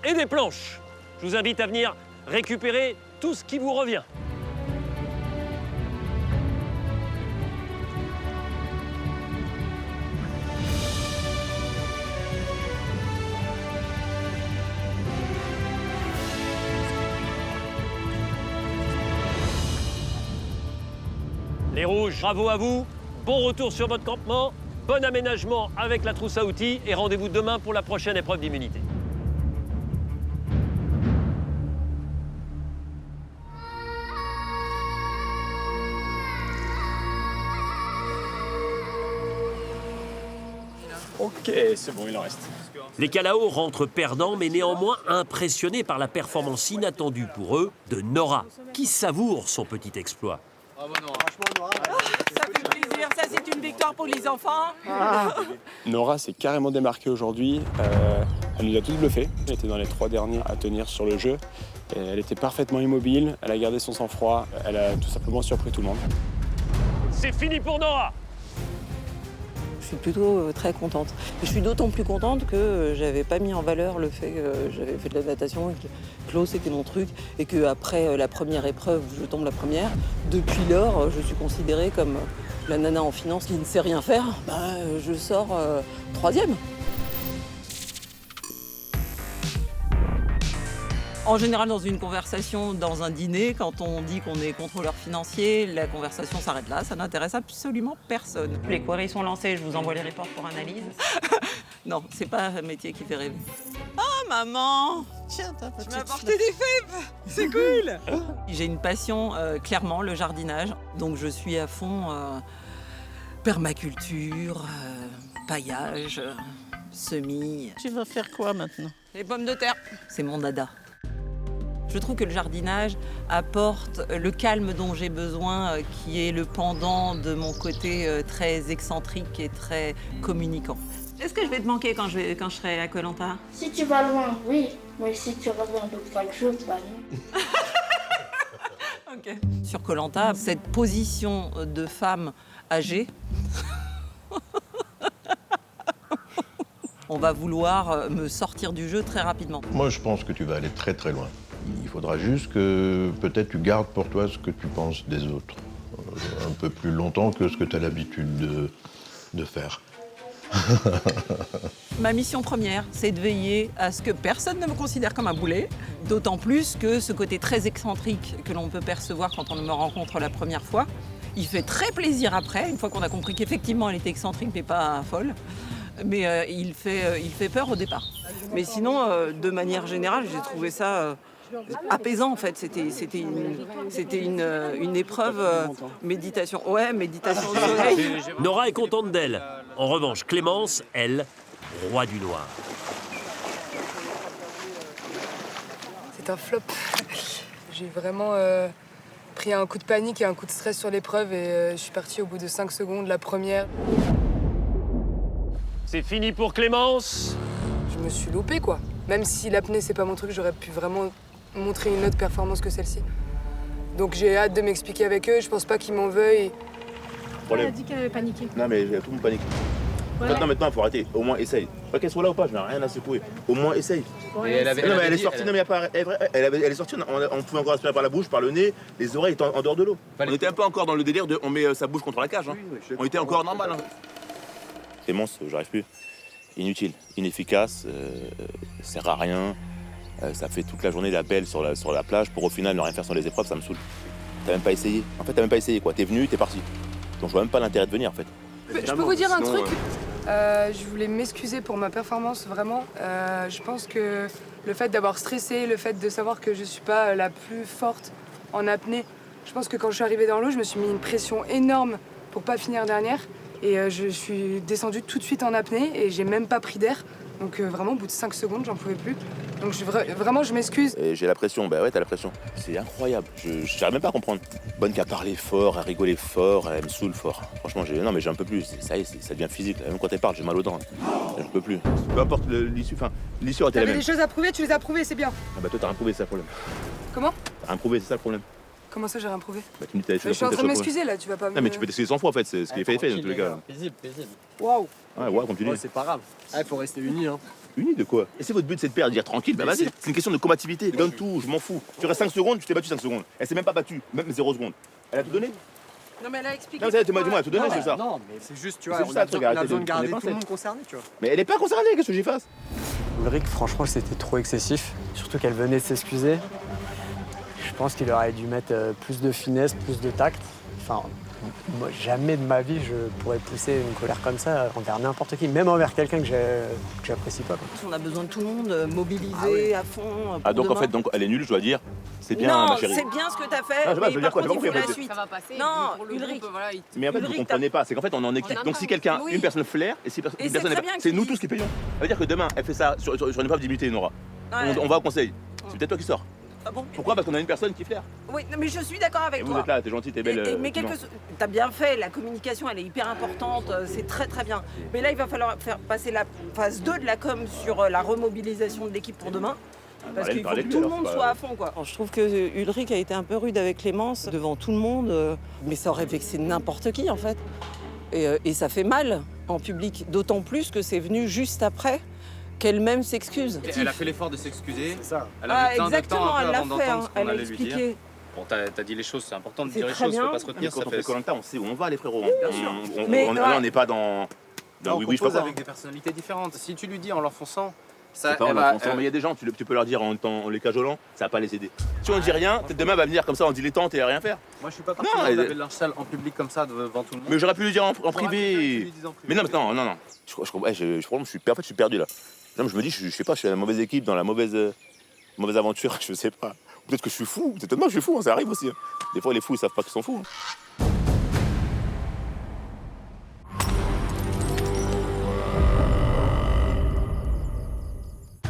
S3: et des planches. Je vous invite à venir récupérer tout ce qui vous revient. Les rouges, bravo à vous. Bon retour sur votre campement, bon aménagement avec la trousse à outils et rendez-vous demain pour la prochaine épreuve d'immunité.
S12: Ok, c'est bon, il en reste.
S1: Les Kalao rentrent perdants, mais néanmoins impressionnés par la performance inattendue pour eux de Nora, qui savoure son petit exploit.
S15: Ça fait plaisir, ça c'est une victoire pour les enfants.
S12: Nora s'est carrément démarquée aujourd'hui. Elle nous a tous bluffés. Elle était dans les 3 derniers à tenir sur le jeu. Et elle était parfaitement immobile, elle a gardé son sang-froid, elle a tout simplement surpris tout le monde.
S3: C'est fini pour Nora.
S16: Je suis plutôt très contente. Je suis d'autant plus contente que j'avais pas mis en valeur le fait que j'avais fait de la natation et que l'eau c'était mon truc et qu'après la première épreuve où je tombe la première, depuis lors je suis considérée comme la nana en finance qui ne sait rien faire. Je sors 3e. En général, dans une conversation, dans un dîner, quand on dit qu'on est contrôleur financier, la conversation s'arrête là, ça n'intéresse absolument personne. Les queries sont lancées, je vous envoie les reports pour analyse. Non, c'est pas un métier qui fait rêver. Oh maman, tiens, tu m'as apporté des fèves, c'est cool. J'ai une passion, clairement, le jardinage, donc je suis à fond permaculture, paillage, semis. Tu vas faire quoi maintenant? Les pommes de terre. C'est mon dada. Je trouve que le jardinage apporte le calme dont j'ai besoin, qui est le pendant de mon côté très excentrique et très communicant. Est-ce que je vais te manquer quand je serai à Koh Lanta?
S17: Si tu vas loin, oui. Mais si tu reviens de quelque chose, bah non.
S16: Okay. Sur Koh Lanta, cette position de femme âgée, on va vouloir me sortir du jeu très rapidement.
S18: Moi, je pense que tu vas aller très très loin. Il faudra juste que peut-être tu gardes pour toi ce que tu penses des autres. Un peu plus longtemps que ce que tu as l'habitude de faire.
S16: Ma mission première, c'est de veiller à ce que personne ne me considère comme un boulet, d'autant plus que ce côté très excentrique que l'on peut percevoir quand on me rencontre la première fois, il fait très plaisir après, une fois qu'on a compris qu'effectivement elle était excentrique mais pas folle. Mais il fait peur au départ. Mais sinon, de manière générale, j'ai trouvé ça apaisant en fait. C'était une épreuve méditation. Ouais, méditation au soleil.
S1: Nora est contente d'elle. En revanche, Clémence, elle, roi du noir.
S11: C'est un flop. J'ai vraiment pris un coup de panique et un coup de stress sur l'épreuve et je suis partie au bout de 5 secondes, la première.
S3: C'est fini pour Clémence.
S11: Je me suis loupée, quoi. Même si l'apnée, c'est pas mon truc, j'aurais pu vraiment montrer une autre performance que celle-ci. Donc j'ai hâte de m'expliquer avec eux, je pense pas qu'ils m'en veuillent.
S19: Elle a dit qu'elle avait paniqué.
S20: Non, mais tout le monde panique.
S19: Ouais.
S20: Maintenant, il faut arrêter. Au moins, essaye. Pas qu'elle soit là ou pas, je n'ai rien à secouer. Au moins, essaye.
S19: Ouais,
S20: elle est sortie, non, mais elle est sortie, on pouvait encore respirer par la bouche, par le nez, les oreilles étaient en dehors de l'eau. On était un peu encore dans le délire de on met sa bouche contre la cage. Hein. Oui, on était encore normal. Hein. Clémence, j'arrive plus. Inutile, inefficace, sert à rien. Ça fait toute la journée la belle sur la plage pour au final ne rien faire sur les épreuves, ça me saoule. T'as même pas essayé. En fait, t'as même pas essayé quoi. T'es venu, t'es parti. Donc je vois même pas l'intérêt de venir en fait.
S11: Je peux vous dire un truc je voulais m'excuser pour ma performance, vraiment. Je pense que le fait d'avoir stressé, le fait de savoir que je suis pas la plus forte en apnée, je pense que quand je suis arrivée dans l'eau, je me suis mis une pression énorme pour pas finir dernière. Et je suis descendue tout de suite en apnée et j'ai même pas pris d'air. Donc vraiment, au bout de 5 secondes, j'en pouvais plus. Donc vraiment, je m'excuse.
S20: J'ai la pression, bah ouais, t'as la pression. C'est incroyable, j'arrive même pas à comprendre. Bonne qui a parlé fort, a rigolé fort, elle me saoule fort. Franchement, non mais j'en peux plus, ça y est, ça devient physique. Même quand elle parle, j'ai mal aux dents. Je peux plus. Peu importe l'issue, l'issue aurait été la même.
S11: T'avais des choses à prouver, tu les as prouvées, c'est bien.
S20: Ah bah toi, t'as rien prouvé, c'est ça le problème.
S11: Comment?
S20: T'as rien prouvé, c'est ça le problème.
S11: Comment ça, j'ai rien prouvé?
S20: Bah tu me dis t'as des choses
S11: je suis en train de m'excuser là, tu vas pas me...
S20: Non mais tu peux t'excuser 100 fois en fait, c'est ce qui est fait dans tous les cas.
S4: Paisible.
S11: Waouh.
S20: Ouais, continue.
S4: Ouais, c'est pas grave. Il faut rester unis. Hein.
S20: Unis de quoi? Et c'est votre but, c'est de perdre, dire tranquille, bah vas-y. C'est une question de combativité. Donne tout, je m'en fous. Tu restes 5 secondes, tu t'es battu 5 secondes. Elle s'est même pas battue, même 0 secondes. Elle a tout donné?
S11: Non mais elle a expliqué.
S20: Non, dis-moi, elle a tout donné, c'est ça.
S4: Non, mais c'est juste, tu vois, on
S20: a
S4: besoin de garder tout le monde concerné, tu vois.
S20: Mais elle est pas concernée, qu'est-ce que j'y fasse?
S21: Ulrich, franchement, c'était trop excessif. Surtout qu'elle venait de s'excuser. Je pense qu'il aurait dû mettre plus de finesse, plus de tact. Enfin, moi, jamais de ma vie je pourrais pousser une colère comme ça envers n'importe qui, même envers quelqu'un que j'apprécie pas.
S16: On a besoin de tout le monde, mobilisé à fond.
S20: Ah donc en fait, elle est nulle, je dois dire. C'est bien,
S16: non,
S20: ma chérie.
S16: c'est bien ce que t'as fait,
S20: Non, je sais pas, je veux
S16: mais
S20: dire
S16: par
S20: quoi,
S16: contre,
S20: j'ai
S16: il
S20: pas
S16: faut la
S20: compris,
S16: suite.
S2: Ça va passer.
S16: Non,
S2: pour le
S16: Ulrich.
S2: groupe, voilà,
S20: Mais en fait, vous
S16: Ulrich,
S20: comprenez pas. C'est qu'en fait, on est en équipe.
S2: En
S20: Donc si
S2: interne,
S20: quelqu'un,
S2: oui.
S20: une personne flaire, et si
S16: Et
S20: une
S16: c'est
S20: personne
S16: très
S20: n'est
S16: bien
S20: pas,
S16: que
S20: c'est
S16: tu
S20: nous
S16: dises.
S20: tous qui payons. Ça veut dire que demain, elle fait ça sur une épreuve d'immunité, Nora.
S16: Ouais.
S20: On va au conseil. C'est peut-être toi qui sors.
S16: Ah bon?
S20: Pourquoi? Parce qu'on a une personne qui flaire.
S16: Oui, non, mais je suis d'accord avec
S20: Et
S16: toi.
S20: vous êtes là, t'es gentille, t'es belle.
S16: Mais t'as bien fait, la communication elle est hyper importante, c'est très très bien. Mais là il va falloir faire passer la phase 2 de la com sur la remobilisation de l'équipe pour demain. Parce qu'il faut que tout le monde soit à fond quoi. Je trouve que Ulrich a été un peu rude avec Clémence devant tout le monde, mais ça aurait vexé n'importe qui en fait. Et ça fait mal en public, d'autant plus que c'est venu juste après qu'elle-même s'excuse.
S4: Elle a fait l'effort de s'excuser.
S20: C'est ça.
S4: Elle a eu plein de temps
S16: Exactement,
S4: un peu
S16: elle l'a
S4: avant
S16: fait,
S4: d'entendre ce qu'on
S16: elle a
S4: allait lui dire.
S16: expliqué.
S4: Bon, t'as dit les choses, c'est important de
S16: C'est
S4: dire les
S16: très
S4: choses,
S16: bien.
S4: faut pas se retenir.
S20: Quand
S4: Ça
S20: on
S4: fait
S20: fait Koh-Lanta, on sait où on va, les frérots.
S4: Bien sûr.
S20: Là, on n'est pas dans
S4: on
S20: oui, je sais pas
S4: compose
S20: quoi.
S4: avec des personnalités différentes. Si tu lui dis en l'enfonçant, ça,
S20: C'est pas
S4: elle
S20: en
S4: va-
S20: enfonçant, mais il y a des gens, tu peux leur dire en les cajolant, ça va pas les aider. Si on dit rien, peut-être demain elle va venir comme ça en dilettante et rien faire.
S4: Moi, je suis pas
S20: Non,
S4: partisan de
S20: elle-
S4: laver le linge sale en public comme ça devant tout le monde.
S20: Mais j'aurais pu lui dire en
S4: Faudra
S20: privé.
S4: que tu lui dises en privé.
S20: Mais non. Je suis perdu là. Non, mais je me dis, je sais pas, je suis dans la mauvaise équipe, dans la mauvaise aventure, je sais pas. Peut-être que je suis fou, peut-être moi je suis fou, hein, ça arrive aussi. Des fois les fous ils savent pas qu'ils sont fous.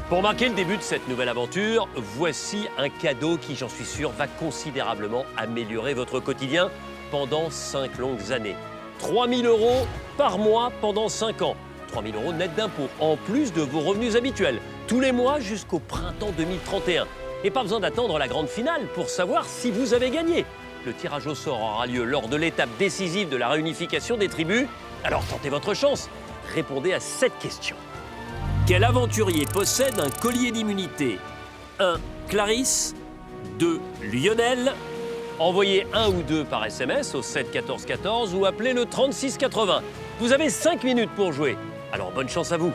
S3: Pour marquer le début de cette nouvelle aventure, voici un cadeau qui, j'en suis sûr, va considérablement améliorer votre quotidien pendant 5 longues années. 3 000 € par mois pendant 5 ans. 3 000 € net d'impôts, en plus de vos revenus habituels, tous les mois jusqu'au printemps 2031. Et pas besoin d'attendre la grande finale pour savoir si vous avez gagné. Le tirage au sort aura lieu lors de l'étape décisive de la réunification des tribus. Alors tentez votre chance, répondez à cette question. Quel aventurier possède un collier d'immunité? 1. Clarisse. 2. Lionel. Envoyez 1 ou 2 par SMS au 7 14 14 ou appelez le 36 80. Vous avez 5 minutes pour jouer. Alors bonne chance à vous.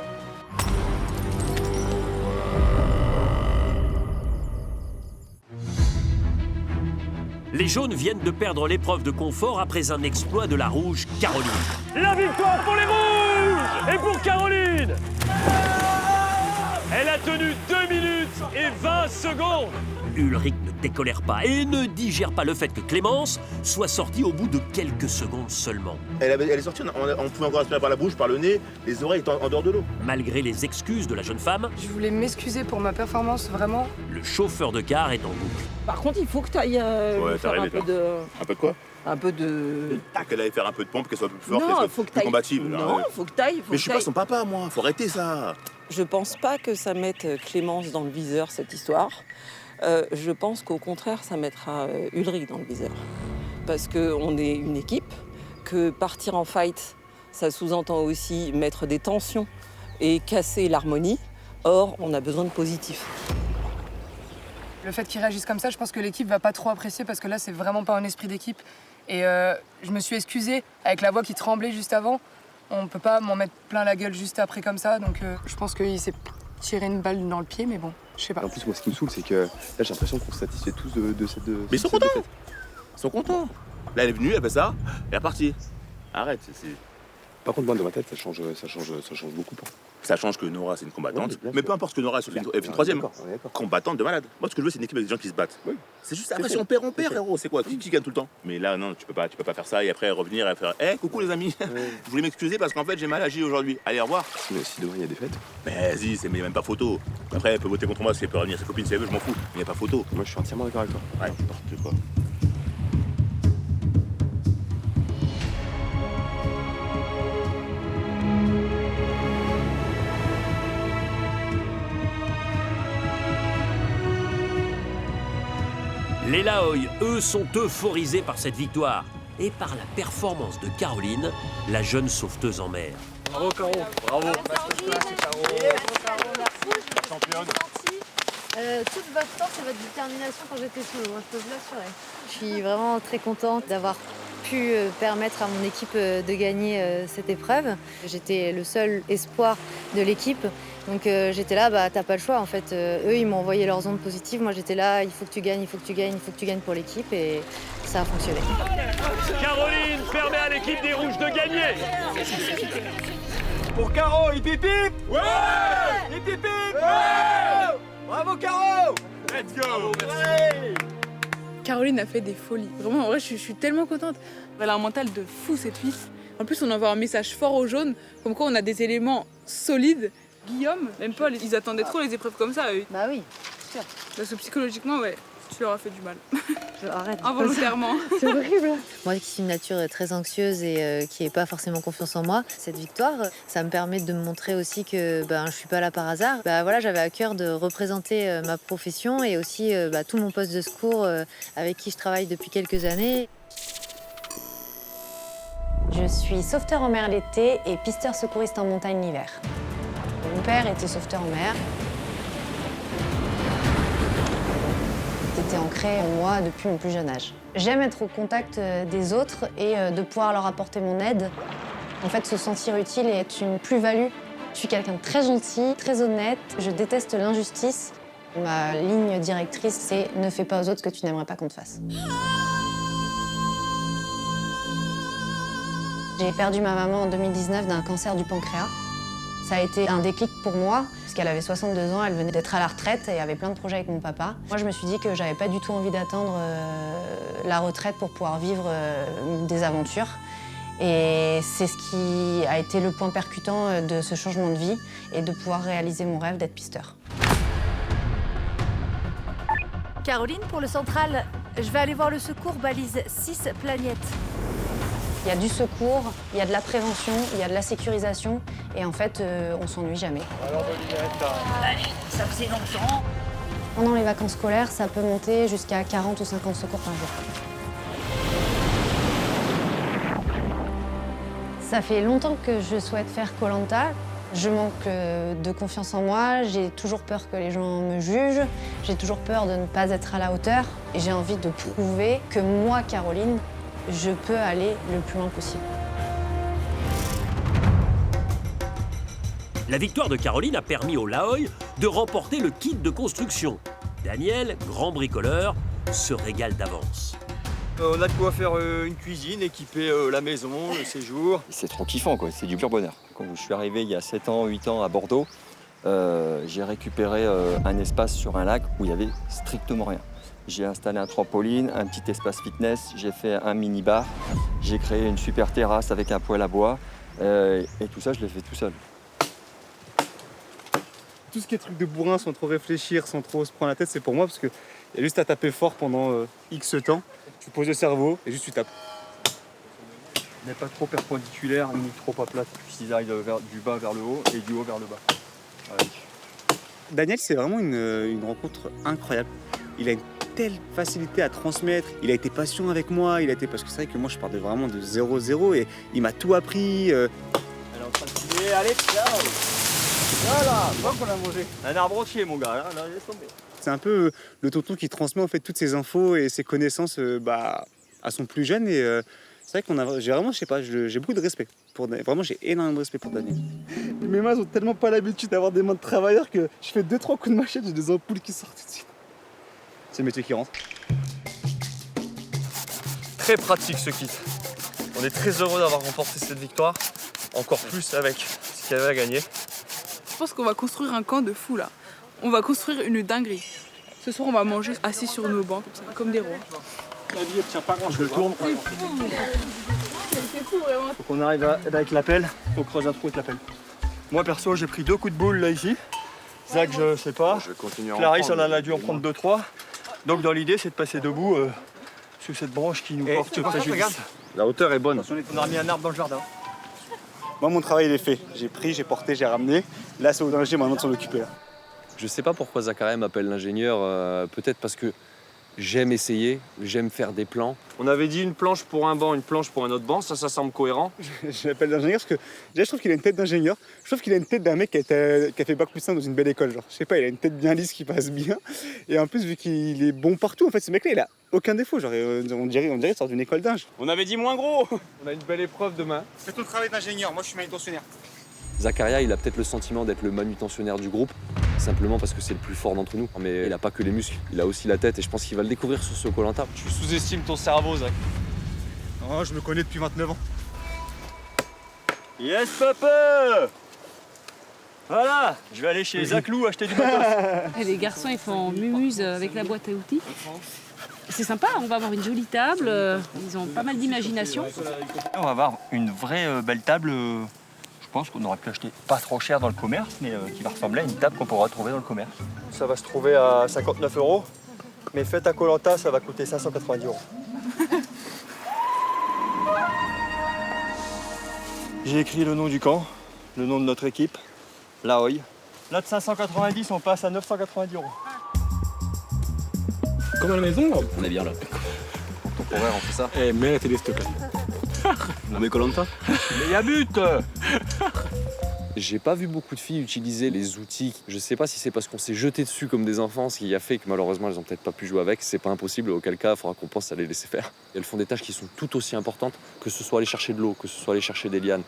S3: Les jaunes viennent de perdre l'épreuve de confort après un exploit de la rouge Caroline. La victoire pour les rouges et pour Caroline. Elle a tenu 2 minutes et 20 secondes. Ulrich ne décolère pas et ne digère pas le fait que Clémence soit sortie au bout de quelques secondes seulement.
S20: Elle est sortie, on pouvait encore respirer par la bouche, par le nez, les oreilles étant en dehors de l'eau.
S1: Malgré les excuses de la jeune femme,
S11: Je voulais m'excuser pour ma performance, vraiment.
S1: le chauffeur de car est en boucle.
S16: Par contre, il faut que tu ailles
S20: Ouais,
S16: faire
S20: t'arrives,
S16: un peu de...
S20: Un peu de quoi?
S16: Un peu de...
S20: Qu'elle aille faire un peu de pompe, qu'elle soit plus forte,
S16: Non,
S20: qu'elle soit
S16: faut que
S20: plus
S16: t'ailles...
S20: combative. là,
S16: Non,
S20: ouais.
S16: faut que t'ailles.
S20: Mais je suis pas son papa, moi, faut arrêter ça.
S16: Je pense pas que ça mette Clémence dans le viseur, cette histoire. Je pense qu'au contraire, ça mettra Ulrich dans le viseur. Parce qu'on est une équipe, que partir en fight, ça sous-entend aussi mettre des tensions et casser l'harmonie. Or, on a besoin de positif.
S11: Le fait qu'ils réagissent comme ça, je pense que l'équipe va pas trop apprécier parce que là, c'est vraiment pas un esprit d'équipe. Et je me suis excusée avec la voix qui tremblait juste avant. On peut pas m'en mettre plein la gueule juste après comme ça, donc je pense qu'il s'est tiré une balle dans le pied, mais bon, je sais pas.
S13: En plus, moi, ce qui me saoule, c'est que là, j'ai l'impression qu'on se satisfait tous de cette.
S20: Mais ils sont contents. Ils sont contents. Là, elle est venue, elle fait ça, elle est repartie. Arrête, c'est...
S13: Par contre, moi, dans ma tête, ça change beaucoup.
S20: Ça change que Nora, c'est une combattante.
S13: Ouais, bien
S20: mais
S13: sûr.
S20: peu importe ce que Nora, elle fait une
S13: On est
S20: troisième.
S13: d'accord, on est d'accord.
S20: Combattante de malade. Moi, ce que je veux, c'est une équipe avec des gens qui se battent.
S13: Oui.
S20: C'est juste après, si on perd, héros. C'est quoi? Qui gagne tout le temps? Mais là, non, tu peux pas faire ça et après revenir et faire coucou les amis. Je voulais m'excuser parce qu'en fait, j'ai mal agi aujourd'hui. Allez, au revoir.
S13: Si demain, il y a des fêtes.
S20: Mais vas-y, il n'y a même pas photo. Après, elle peut voter contre moi si elle peut revenir. Ses copines, si elle veut, je m'en fous. Mais il n'y a pas photo.
S13: Moi, je suis entièrement d'accord avec toi.
S20: Ouais, n'importe quoi.
S1: Les Laoï, eux, sont euphorisés par cette victoire et par la performance de Caroline, la jeune sauveteuse en mer.
S4: Bravo, Caro. Bravo.
S20: Championne.
S10: Toute votre force et votre détermination quand j'étais sous l'eau, je peux vous l'assurer. Je suis vraiment très contente d'avoir pu permettre à mon équipe de gagner cette épreuve. J'étais le seul espoir de l'équipe. Donc j'étais là, t'as pas le choix en fait. Eux, ils m'ont envoyé leurs ondes positives. Moi, j'étais là, il faut que tu gagnes, il faut que tu gagnes, il faut que tu gagnes pour l'équipe. Et ça a fonctionné.
S3: Caroline permet à l'équipe des Rouges de gagner.
S12: Pour Caro, hip hip hip! Ouais! Hip hip hip! Ouais! Bravo Caro!
S20: Let's go!
S12: Ouais!
S2: Caroline a fait des folies. Vraiment, en vrai, je suis tellement contente. Elle a un mental de fou, cette fille. En plus, on envoie un message fort aux jaunes, comme quoi on a des éléments solides. Guillaume, même Paul, ils attendaient trop les épreuves comme ça, eux.
S10: Bah oui, sûr.
S2: Parce que psychologiquement, ouais, tu leur as fait du mal.
S10: Arrête.
S2: Involontairement.
S10: C'est horrible. Moi qui suis une nature très anxieuse et qui n'ai pas forcément confiance en moi, cette victoire, ça me permet de me montrer aussi que je suis pas là par hasard. Voilà, j'avais à cœur de représenter ma profession et aussi tout mon poste de secours avec qui je travaille depuis quelques années. Je suis sauveteur en mer l'été et pisteur secouriste en montagne l'hiver. Mon père était sauveteur en mer. C'était ancré en moi depuis mon plus jeune âge. J'aime être au contact des autres et de pouvoir leur apporter mon aide. En fait, se sentir utile et être une plus-value. Je suis quelqu'un de très gentil, très honnête. Je déteste l'injustice. Ma ligne directrice, c'est « ne fais pas aux autres ce que tu n'aimerais pas qu'on te fasse ». J'ai perdu ma maman en 2019 d'un cancer du pancréas. Ça a été un déclic pour moi, parce qu'elle avait 62 ans, elle venait d'être à la retraite et avait plein de projets avec mon papa. Moi, je me suis dit que j'avais pas du tout envie d'attendre la retraite pour pouvoir vivre des aventures. Et c'est ce qui a été le point percutant de ce changement de vie et de pouvoir réaliser mon rêve d'être pisteur.
S8: Caroline, pour le central, je vais aller voir le secours balise 6 Planète.
S10: Il y a du secours, il y a de la prévention, il y a de la sécurisation et en fait, on s'ennuie jamais.
S8: Ça faisait longtemps.
S10: Pendant les vacances scolaires, ça peut monter jusqu'à 40 ou 50 secours par jour. Ça fait longtemps que je souhaite faire Koh-Lanta. Je manque de confiance en moi, j'ai toujours peur que les gens me jugent, j'ai toujours peur de ne pas être à la hauteur et j'ai envie de prouver que moi, Caroline, je peux aller le plus loin possible.
S1: La victoire de Caroline a permis au Laoï de remporter le kit de construction. Daniel, grand bricoleur, se régale d'avance.
S5: On a de quoi faire une cuisine, équiper la maison, le séjour. C'est trop kiffant, quoi. C'est du pur bonheur. Quand je suis arrivé il y a 7 ans, 8 ans à Bordeaux, j'ai récupéré un espace sur un lac où il n'y avait strictement rien. J'ai installé un trampoline, un petit espace fitness, j'ai fait un mini-bar, j'ai créé une super terrasse avec un poêle à bois et tout ça, je l'ai fait tout seul.
S14: Tout ce qui est truc de bourrin sans trop réfléchir, sans trop se prendre la tête, c'est pour moi parce qu'il y a juste à taper fort pendant X temps. Tu poses le cerveau et juste tu tapes.
S5: N'est pas trop perpendiculaire ni trop à plat, puisqu'ils arrivent du bas vers le haut et du haut vers le bas. Allez.
S14: Daniel, c'est vraiment une rencontre incroyable. Il a une telle facilité à transmettre, il a été patient avec moi, parce que c'est vrai que moi je partais vraiment de 0-0 et il m'a tout appris.
S5: Elle est en train de filer, allez, ciao. Voilà, vois qu'on a mangé. Un arbre entier mon gars, là, laisse tomber.
S14: C'est un peu le tonton qui transmet en fait toutes ses infos et ses connaissances à son plus jeune et c'est vrai j'ai vraiment, je sais pas, j'ai beaucoup de respect pour Daniel. Vraiment, j'ai énormément de respect pour Daniel. Mes mains ont tellement pas l'habitude d'avoir des mains de travailleur que je fais 2-3 coups de machette, j'ai des ampoules qui sortent tout de suite. C'est le métier qui rentre.
S5: Très pratique ce kit. On est très heureux d'avoir remporté cette victoire, encore plus avec ce qu'il y avait à gagner.
S2: Je pense qu'on va construire un camp de fou là. On va construire une dinguerie. Ce soir, on va manger assis sur nos bancs, comme des rois.
S14: La vie, elle tient pas grand-chose.
S5: Je le tourne.
S2: C'est fou vraiment.
S5: Faut qu'on arrive avec la pelle, on creuse un trou avec la pelle. Moi perso, j'ai pris 2 coups de boule là ici. Zach, je sais pas.
S9: Je vais continuer à
S5: Clarisse, on en a dû en prendre 2-3. Donc dans l'idée, c'est de passer debout sous cette branche qui nous porte préjudice.
S9: La hauteur est bonne.
S5: On a remis un arbre dans le jardin.
S14: Moi, mon travail, il est fait. J'ai pris, j'ai porté, j'ai ramené. Là, c'est au danger maintenant de s'en occuper. Là.
S9: Je sais pas pourquoi Zakaria m'appelle l'ingénieur. Peut-être parce que j'aime essayer, j'aime faire des plans. On avait dit une planche pour un banc, une planche pour un autre banc. Ça semble cohérent.
S14: Je l'appelle l'ingénieur parce que déjà, je trouve qu'il a une tête d'ingénieur. Je trouve qu'il a une tête d'un mec qui a fait Bac+5 dans une belle école. Genre, je sais pas, il a une tête bien lisse qui passe bien. Et en plus, vu qu'il est bon partout, en fait, ce mec-là, il a aucun défaut. Genre, on dirait qu'il sort d'une école d'ingé.
S9: On avait dit moins gros. On a une belle épreuve demain.
S14: C'est ton travail d'ingénieur. Moi, je suis manutentionnaire.
S9: Zakaria, il a peut-être le sentiment d'être le manutentionnaire du groupe, simplement parce que c'est le plus fort d'entre nous. Mais il a pas que les muscles, il a aussi la tête et je pense qu'il va le découvrir sur ce Koh-Lanta.
S5: Tu sous-estimes ton cerveau, Zach.
S14: Oh, je me connais depuis 29 ans.
S5: Yes, papa. Voilà, je vais aller chez Zach Lou acheter du matos.
S15: Et les garçons, ils font mumuse avec la boîte à outils.
S7: C'est sympa, on va avoir une jolie table, ils ont pas mal d'imagination.
S5: On va avoir une vraie belle table, je pense qu'on aurait pu acheter pas trop cher dans le commerce, mais qui va ressembler à une table qu'on pourra trouver dans le commerce. Ça va se trouver à 59 €, mais fait à Koh Lanta, ça va coûter 590 €. J'ai écrit le nom du camp, le nom de notre équipe, l'AOI. Là de 590, on passe à 990 €.
S6: Comme à la maison, là.
S9: On est bien là.
S5: Temporaire, on fait ça.
S6: Eh, mets la télé, s'il te plaît.
S9: On met Koh Lanta.
S5: Mais y a but.
S9: J'ai pas vu beaucoup de filles utiliser les outils. Je sais pas si c'est parce qu'on s'est jeté dessus comme des enfants, ce qui a fait que malheureusement elles ont peut-être pas pu jouer avec. C'est pas impossible, auquel cas il faudra qu'on pense à les laisser faire. Elles font des tâches qui sont tout aussi importantes, que ce soit aller chercher de l'eau, que ce soit aller chercher des lianes,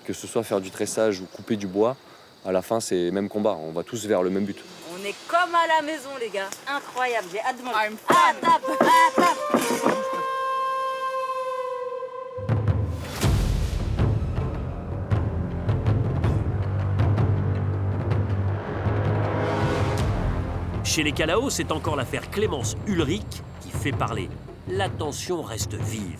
S9: que ce soit faire du tressage ou couper du bois. À la fin, c'est le même combat. On va tous vers le même but.
S22: On est comme à la maison, les gars. Incroyable, j'ai hâte de manger. Ah, tape, ah, tape.
S1: Chez les Calao, c'est encore l'affaire Clémence Ulrich qui fait parler. La tension reste vive.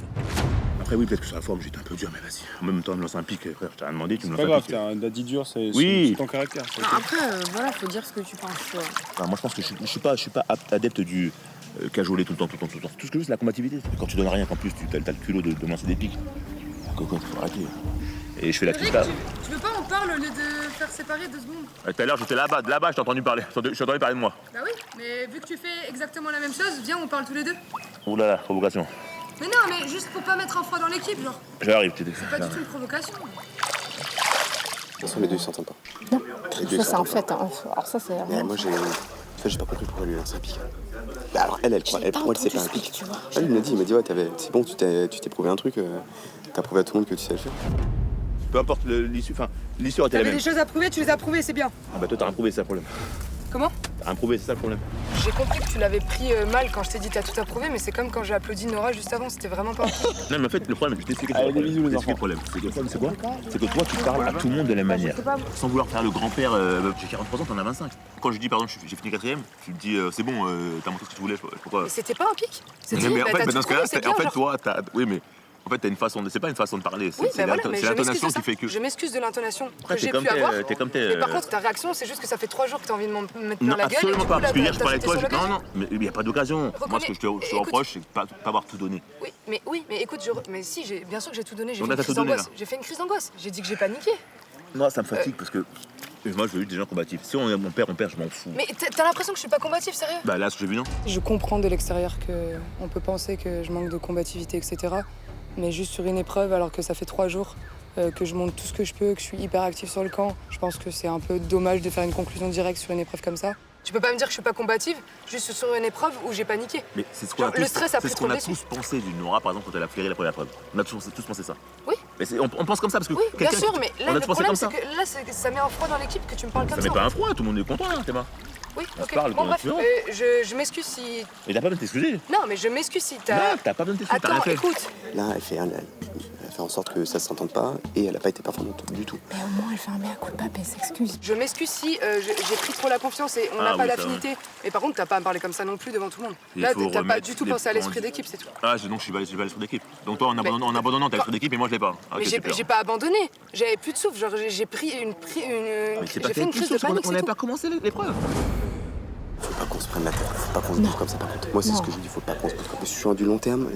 S20: Après, oui, peut-être que sur la forme, j'étais un peu dur, mais vas-y. En même temps, me lance un pic, frère, je t'ai rien demandé, tu me
S12: C'est
S20: lances
S12: pas
S20: un
S12: grave,
S20: pic.
S12: t'es un daddy dur, c'est
S20: Oui.
S12: ton caractère.
S2: Après, voilà, faut dire ce que tu penses.
S20: Enfin, moi, je pense que je suis pas adepte du cajoler tout le temps. Tout ce que je veux, c'est la combativité. Quand tu donnes rien, qu'en plus, tu as le culot de lancer des pics. La cocotte, faut arrêter. Et je fais la petite là.
S11: Tu veux pas on parle au lieu de faire séparer 2 secondes?
S20: Tout à l'heure, j'étais là-bas, je t'ai entendu parler. Je t'ai entendu parler de moi.
S11: Bah oui, mais vu que tu fais exactement la même chose, viens on parle tous les deux.
S20: Oh là là, provocation.
S11: Mais non, mais juste pour pas mettre un froid dans l'équipe, genre.
S20: J'arrive, t'es
S11: C'est pas du tout une provocation.
S13: De toute façon, les deux, ils s'entendent pas.
S17: Non,
S13: Les deux,
S17: ça c'est en fait. Hein. Alors ça c'est.
S13: Mais moi, j'ai pas compris pourquoi elle lui lance un pic. Bah alors, pour elle, c'est pas un pic.
S17: Tu vois.
S13: Ah, lui, il m'a dit, ouais, c'est bon, tu t'es prouvé un truc, t'as prouvé à tout le monde que tu sais le faire.
S20: Peu importe l'issue, l'issue était la
S11: T'avais
S20: même.
S11: des choses à prouver, tu les as prouvées, c'est bien.
S20: Ah bah toi, t'as rien prouvé, c'est ça le problème.
S11: Comment?
S20: T'as rien prouvé, c'est ça le problème.
S11: J'ai compris que tu l'avais pris mal quand je t'ai dit t'as tout approuvé, mais c'est comme quand j'ai applaudi Nora juste avant, c'était vraiment pas un truc.
S20: Non, mais en fait, le problème, je t'explique
S12: Allez, des bisous, les enfants.
S20: le problème. C'est que c'est quoi? C'est que toi, tu parles à tout le monde de la même manière. Sans vouloir faire le grand-père, j'ai 43 ans, t'en as 25. Quand je dis, pardon, j'ai fini 4ème, tu me dis, c'est bon, t'as montré ce que tu voulais, pourquoi?
S11: Mais c'était pas un pic. C'était
S20: Mais en fait,
S11: t'as
S20: dans
S11: tout
S20: ce cas-là,
S11: prouvé, c'est bien,
S20: en fait,
S11: genre.
S20: toi, oui, mais en fait, t'as une façon, c'est pas une façon de parler,
S11: Oui,
S20: c'est
S11: bah voilà, mais je
S20: l'intonation
S11: m'excuse de
S20: qui
S11: ça.
S20: fait que.
S11: Je m'excuse de l'intonation
S20: Après,
S11: que j'ai
S20: t'es comme
S11: pu avoir.
S20: t'es comme t'es.
S11: Mais par contre, ta réaction, c'est juste que ça fait 3 jours que t'as envie de m'en mettre
S20: Non,
S11: plein la gueule.
S20: absolument
S11: et du
S20: pas,
S11: coup,
S20: parce que
S11: là,
S20: hier, je parlais avec toi,
S11: t'as sauté sur
S20: non,
S11: l'occasion.
S20: mais il n'y a pas d'occasion. Moi, ce que je te
S11: Écoute.
S20: reproche, c'est de pas avoir tout donné.
S11: Oui, mais écoute, mais si, bien sûr que j'ai tout donné, j'ai
S20: Donc
S11: fait
S20: là,
S11: une
S20: t'as
S11: crise
S20: tout donné,
S11: d'angoisse. J'ai fait une crise d'angoisse. J'ai dit que j'ai paniqué.
S20: Non, ça me fatigue parce que moi, je veux juste des gens combatifs. Si on perd, je m'en fous.
S11: Mais t'as l'impression que je suis pas combatif, sérieux?
S20: Bah là, ce que j'ai vu, non.
S11: Je comprends de l'extérieur qu'on peut penser que je manque de combativité, etc. Mais juste sur une épreuve, alors que ça fait 3 jours que je monte tout ce que je peux, que je suis hyper actif sur le camp, je pense que c'est un peu dommage de faire une conclusion directe sur une épreuve comme ça. Tu peux pas me dire que je suis pas combative juste sur une épreuve où j'ai paniqué.
S20: Mais c'est ce qu'on a
S11: le stress a pris trop de dessus.
S20: tous pensé du Nora, par exemple, quand elle a flairé la première preuve. On a tous pensé ça.
S11: Oui.
S20: Mais on pense comme ça parce que.
S11: Oui, bien sûr, mais là,
S20: on a
S11: le
S20: tous pensé
S11: problème,
S20: comme
S11: c'est
S20: ça.
S11: que là, ça met un froid dans l'équipe que tu me parles comme
S20: Ça
S11: ça.
S20: met pas un froid, tout le monde est content, hein, Théma.
S11: Oui,
S20: On
S11: ok.
S20: se parle,
S11: Bon,
S20: on
S11: bref,
S20: est différents.
S11: je m'excuse si.
S20: Mais t'as pas besoin de t'excuser.
S11: Non, mais je m'excuse si t'as.
S20: Non, t'as pas besoin de t'excuser, t'as rien
S11: Attends,
S20: fait.
S11: écoute.
S13: Là, elle fait en sorte que ça s'entende pas et elle a pas été performante du tout.
S17: Mais au moins elle fait un mea culpa et s'excuse.
S11: Je m'excuse si j'ai pris trop la confiance et on n'a pas d'affinité. Mais par contre, t'as pas à me parler comme ça non plus devant tout le monde.
S20: Il
S11: Là,
S20: faut
S11: t'as pas
S20: remettre
S11: du tout
S20: les
S11: pensé à l'esprit
S20: points.
S11: d'équipe, c'est tout.
S20: Ah, donc je suis pas l'esprit d'équipe. Donc toi, en abandonnant, t'as l'esprit d'équipe et moi, je l'ai pas. Ah,
S11: Mais
S20: ok, super.
S11: j'ai pas abandonné. J'avais plus de souffle. Genre, j'ai pris une.
S20: Mais c'est pas
S11: J'ai fait une crise de panique.
S20: on n'avait pas commencé l'épreuve.
S13: Faut pas qu'on se prenne la tête, faut pas qu'on se bouge comme ça par contre. Moi, c'est ce que je dis, faut pas qu'on se bouge comme ça. Je suis en du long terme.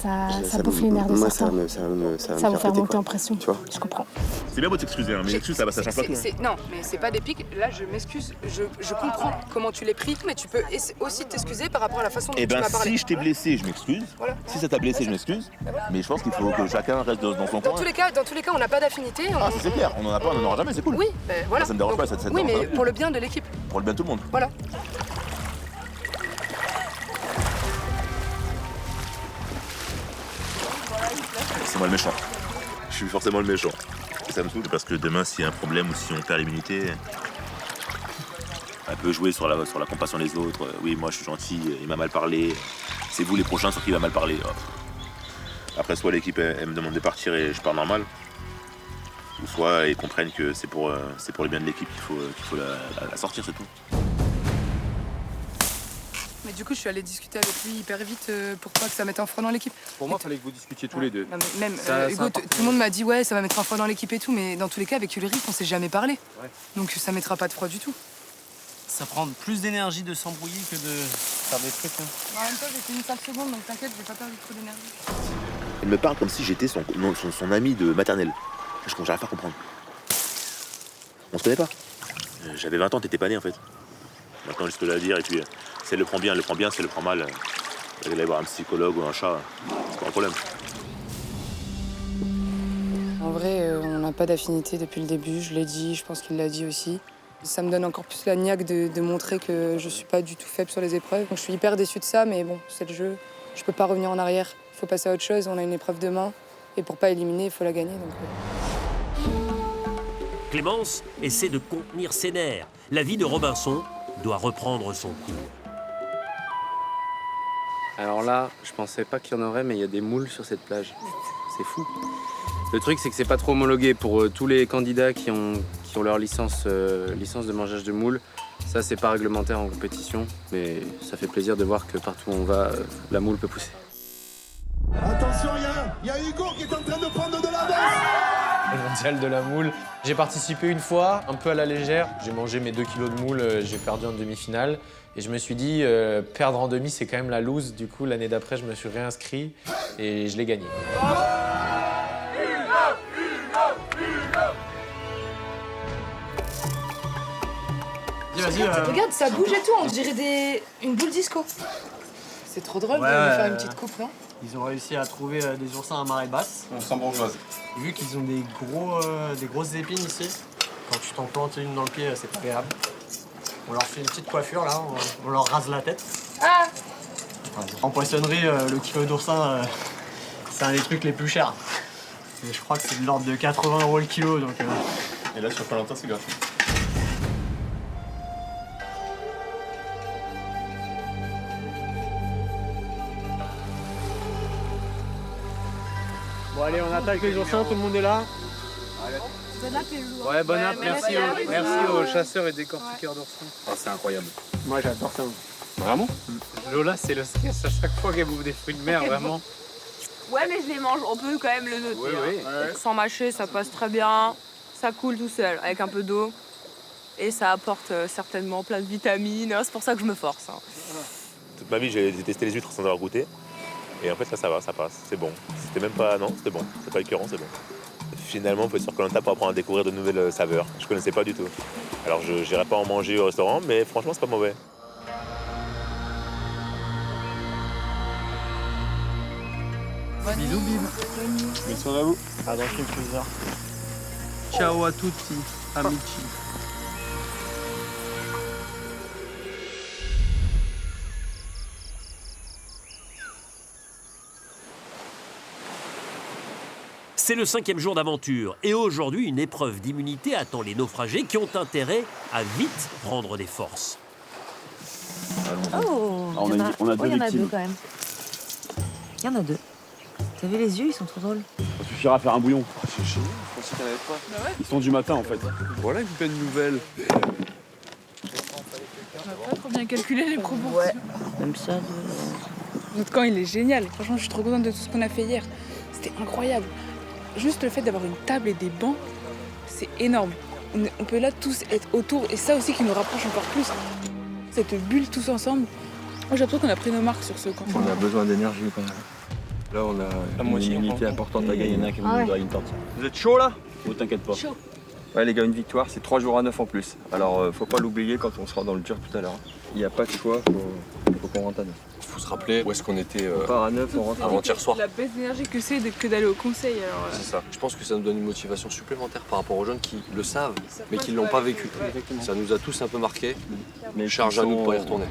S17: Ça bouffe les nerfs de
S13: moi,
S17: certains.
S13: ça va me
S17: Ça
S13: faire
S17: vous faire
S13: péter,
S17: monter
S13: quoi.
S17: en pression.
S13: Tu vois.
S17: Je comprends.
S20: C'est bien beau de s'excuser, hein, mais l'excuse, ça change pas tout.
S11: Non, mais c'est pas des pics. Là, je m'excuse. Je comprends comment tu l'es pris, mais tu peux aussi t'excuser par rapport à la façon dont
S20: Eh
S11: tu
S20: ben,
S11: m'as parlé.
S20: si je t'ai blessé, je m'excuse.
S11: Voilà.
S20: Si ça t'a blessé, je m'excuse. Mais je pense qu'il faut que chacun reste dans son
S11: Dans
S20: coin.
S11: tous les cas, on n'a pas d'affinité.
S20: Ah, ça, c'est clair, on en a pas, on en aura jamais, c'est cool.
S11: Oui, ben voilà.
S20: Ça me dérange
S11: Donc,
S20: pas, ça te
S11: oui,
S20: dérange
S11: mais
S20: pas.
S11: pour le bien de l'équipe.
S20: Pour le bien de tout le monde.
S11: Voilà.
S20: C'est moi le méchant. Je suis forcément le méchant. Ça me saoule parce que demain, s'il y a un problème ou si on perd l'immunité, elle peut jouer sur la compassion des autres. Oui, moi je suis gentil, il m'a mal parlé. C'est vous les prochains sur qui il va mal parler. Après, soit l'équipe elle me demande de partir et je pars normal, ou soit ils comprennent que c'est pour le bien de l'équipe qu'il faut la sortir, c'est tout.
S11: Mais du coup, je suis allée discuter avec lui hyper vite pour pas que ça mette un frein dans l'équipe.
S4: Pour moi, il fallait que vous discutiez tous les deux.
S11: Non, mais même Hugo, tout le monde m'a dit ouais, ça va mettre un frein dans l'équipe et tout, mais dans tous les cas, avec Ulrich, on s'est jamais parlé.
S4: Ouais.
S11: Donc ça mettra pas de froid du tout.
S18: Ça prend plus d'énergie de s'embrouiller que de faire des trucs. Hein.
S11: En même temps, j'ai fait une seule seconde, donc t'inquiète, j'ai pas perdu trop d'énergie.
S20: Elle me parle comme si j'étais son ami de maternelle. J'arrive pas à comprendre. On se connaît pas. J'avais 20 ans, t'étais pas né en fait. Maintenant, juste à dire, et puis, si elle le prend bien, si elle le prend mal, elle va aller voir un psychologue ou un chat, c'est pas un problème.
S11: En vrai, on n'a pas d'affinité depuis le début, je l'ai dit, je pense qu'il l'a dit aussi. Ça me donne encore plus la niaque de montrer que je suis pas du tout faible sur les épreuves. Donc je suis hyper déçue de ça, mais bon, c'est le jeu. Je peux pas revenir en arrière. Il faut passer à autre chose, on a une épreuve demain. Et pour pas éliminer, il faut la gagner. Donc...
S1: Clémence essaie de contenir ses nerfs. La vie de Robinson doit reprendre son cours.
S19: Alors là, je pensais pas qu'il y en aurait, mais il y a des moules sur cette plage. C'est fou. Le truc, c'est que c'est pas trop homologué pour tous les candidats qui ont leur licence de mangeage de moules. Ça, c'est pas réglementaire en compétition, mais ça fait plaisir de voir que partout où on va, la moule peut pousser.
S23: Attention, il y a Hugo qui est en train de prendre de l'avance.
S24: Le mondial de la moule. J'ai participé une fois, un peu à la légère. J'ai mangé mes 2 kilos de moule, j'ai perdu en demi-finale. Et je me suis dit, perdre en demi, c'est quand même la loose. Du coup, l'année d'après, je me suis réinscrit et je l'ai gagné.
S11: Regarde, ça bouge et tout, on dirait une boule disco. C'est trop drôle de faire une petite coupe, non?
S18: Ils ont réussi à trouver des oursins à marée basse.
S4: On sent bourgeoise.
S18: Vu qu'ils ont des grosses épines ici, quand tu t'en plantes une dans le pied, c'est pas agréable. On leur fait une petite coiffure là, on leur rase la tête.
S11: Ah!
S18: En poissonnerie, le kilo d'oursin, c'est un des trucs les plus chers. Et je crois que c'est de l'ordre de 80 € le kilo. Donc,
S4: Et là, sur Koh-Lanta, c'est gratuit.
S18: Bon allez, on attaque les oursins, tout le monde est là.
S22: Bon app, les
S24: Ouais, bon app, merci aux chasseurs et décortiqueurs d'oursins.
S4: Oh, c'est incroyable.
S18: Moi j'adore ça.
S4: Vraiment?
S24: Lola, c'est le stress à chaque fois qu'elle bouffe des fruits de mer, vraiment.
S2: Ouais, mais je les mange, on peut quand même le noter.
S24: Oui.
S2: Sans mâcher, ça passe très bien. Ça coule tout seul, avec un peu d'eau. Et ça apporte certainement plein de vitamines. C'est pour ça que je me force.
S20: Toute ma vie, j'ai testé les huîtres sans avoir goûté. Et en fait, là, ça va, ça passe, c'est bon. C'était même pas... Non, c'était bon. C'est pas écœurant, c'est bon. Finalement, on peut être sur Koh-Lanta pour apprendre à découvrir de nouvelles saveurs. Je connaissais pas du tout. Alors, je n'irai pas en manger au restaurant, mais franchement, c'est pas mauvais.
S24: Bisous, Bim.
S12: Bonne soirée à vous.
S18: À dans quelques heures.
S24: Ciao à tutti, amici.
S1: C'est le 5e jour d'aventure et aujourd'hui, une épreuve d'immunité attend les naufragés qui ont intérêt à vite prendre des forces.
S22: Oh,
S5: on a deux
S22: il y en a
S5: victimes.
S22: deux quand même. Il y en a deux. T'as vu les yeux, ils sont trop drôles.
S4: Ça suffira à faire un bouillon. C'est chiant, je pensais qu'il n'y en avait pas. Ils sont du matin en fait.
S9: Voilà une bonne nouvelle.
S2: On n'a pas trop bien calculé les proportions.
S22: Ouais, comme ça.
S2: Notre camp, il est génial. Franchement, je suis trop contente de tout ce qu'on a fait hier. C'était incroyable. Juste le fait d'avoir une table et des bancs, c'est énorme. On peut là tous être autour et ça aussi qui nous rapproche encore plus. Cette bulle tous ensemble. Moi, j'ai l'impression qu'on a pris nos marques sur ce camp.
S5: On a besoin d'énergie quand même. Là, on a une immunité importante à gagner. Il y en a qui nous doit une partie. Vous êtes chaud là?
S4: Oh, t'inquiète pas.
S2: Chaud.
S5: Ouais, les gars, une victoire, c'est 3 jours à 9 en plus. Alors, faut pas l'oublier quand on sera dans le dur tout à l'heure. Il n'y a pas de choix, faut qu'on rentre à 9.
S9: Faut se rappeler où est-ce qu'on était
S5: On part à 9, on rentre à 9.
S9: avant-hier soir.
S2: La baisse d'énergie que c'est que d'aller au conseil. Alors,
S9: C'est ça. Je pense que ça nous donne une motivation supplémentaire par rapport aux jeunes qui le savent, mais qui ne l'ont pas vécu. Ça nous a tous un peu marqué, mais charge à nous de ne pas y retourner.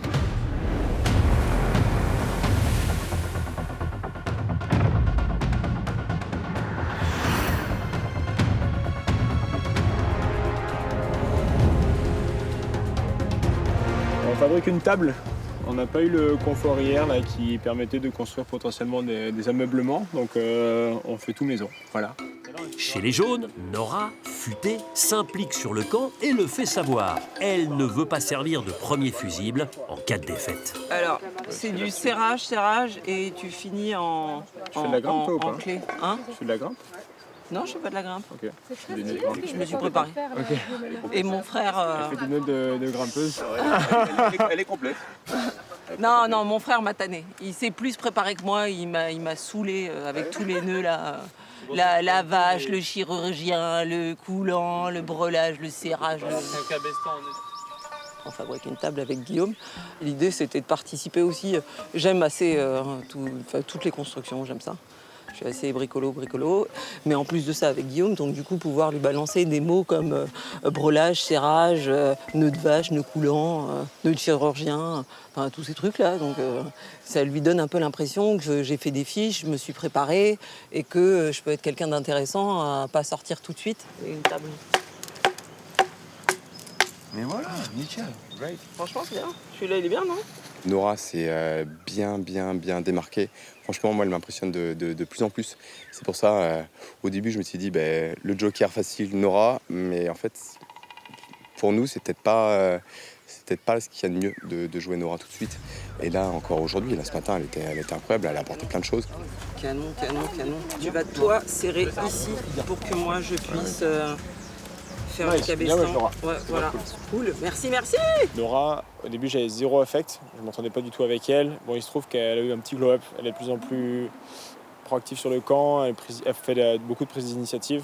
S12: On fabrique une table. On n'a pas eu le confort hier là, qui permettait de construire potentiellement des ameublements, donc on fait tout maison. Voilà.
S1: Chez les jaunes, Nora, futée, s'implique sur le camp et le fait savoir. Elle ne veut pas servir de premier fusible en cas de défaite.
S15: Alors, c'est du serrage, et tu finis en
S12: fais de la grimpe, toi, ou pas
S15: clé. Hein?
S12: Tu fais de la grimpe?
S15: Non, je fais pas de la grimpe.
S12: Ok.
S15: Je me suis préparée.
S12: Ok.
S15: Et mon frère...
S12: Elle fait des notes de grimpeuse.
S20: Elle est complète.
S15: Non, mon frère m'a tanné. Il s'est plus préparé que moi. Il m'a saoulé avec tous les nœuds là. La vache, le chirurgien, le coulant, le breulage, le serrage. On fabrique une table avec Guillaume. L'idée, c'était de participer aussi. J'aime assez toutes les constructions, j'aime ça. Je suis assez bricolo. Mais en plus de ça, avec Guillaume, donc du coup, pouvoir lui balancer des mots comme breulage, serrage, nœud de vache, nœud coulant, nœud de chirurgien, enfin tous ces trucs-là. Donc ça lui donne un peu l'impression que j'ai fait des fiches, je me suis préparée et que je peux être quelqu'un d'intéressant à pas sortir tout de suite. Et une table.
S20: Mais voilà, nickel.
S15: Right. Franchement, c'est bien. Celui-là, il est bien, non?
S13: Nora s'est bien démarquée. Franchement, moi, elle m'impressionne de plus en plus. C'est pour ça, au début, je me suis dit, le joker facile, Nora. Mais en fait, pour nous, c'est peut-être pas ce qu'il y a de mieux de jouer Nora tout de suite. Et là, encore aujourd'hui, là, ce matin, elle était incroyable. Elle a apporté plein de choses.
S15: Canon. Tu vas, toi, serrer ici pour que moi, je puisse... faire un cabestan. Ouais, voilà. Cool, merci.
S12: Nora, au début j'avais zéro affect, je ne m'entendais pas du tout avec elle. Bon, il se trouve qu'elle a eu un petit glow-up, elle est de plus en plus proactive sur le camp, elle fait beaucoup de prises d'initiative.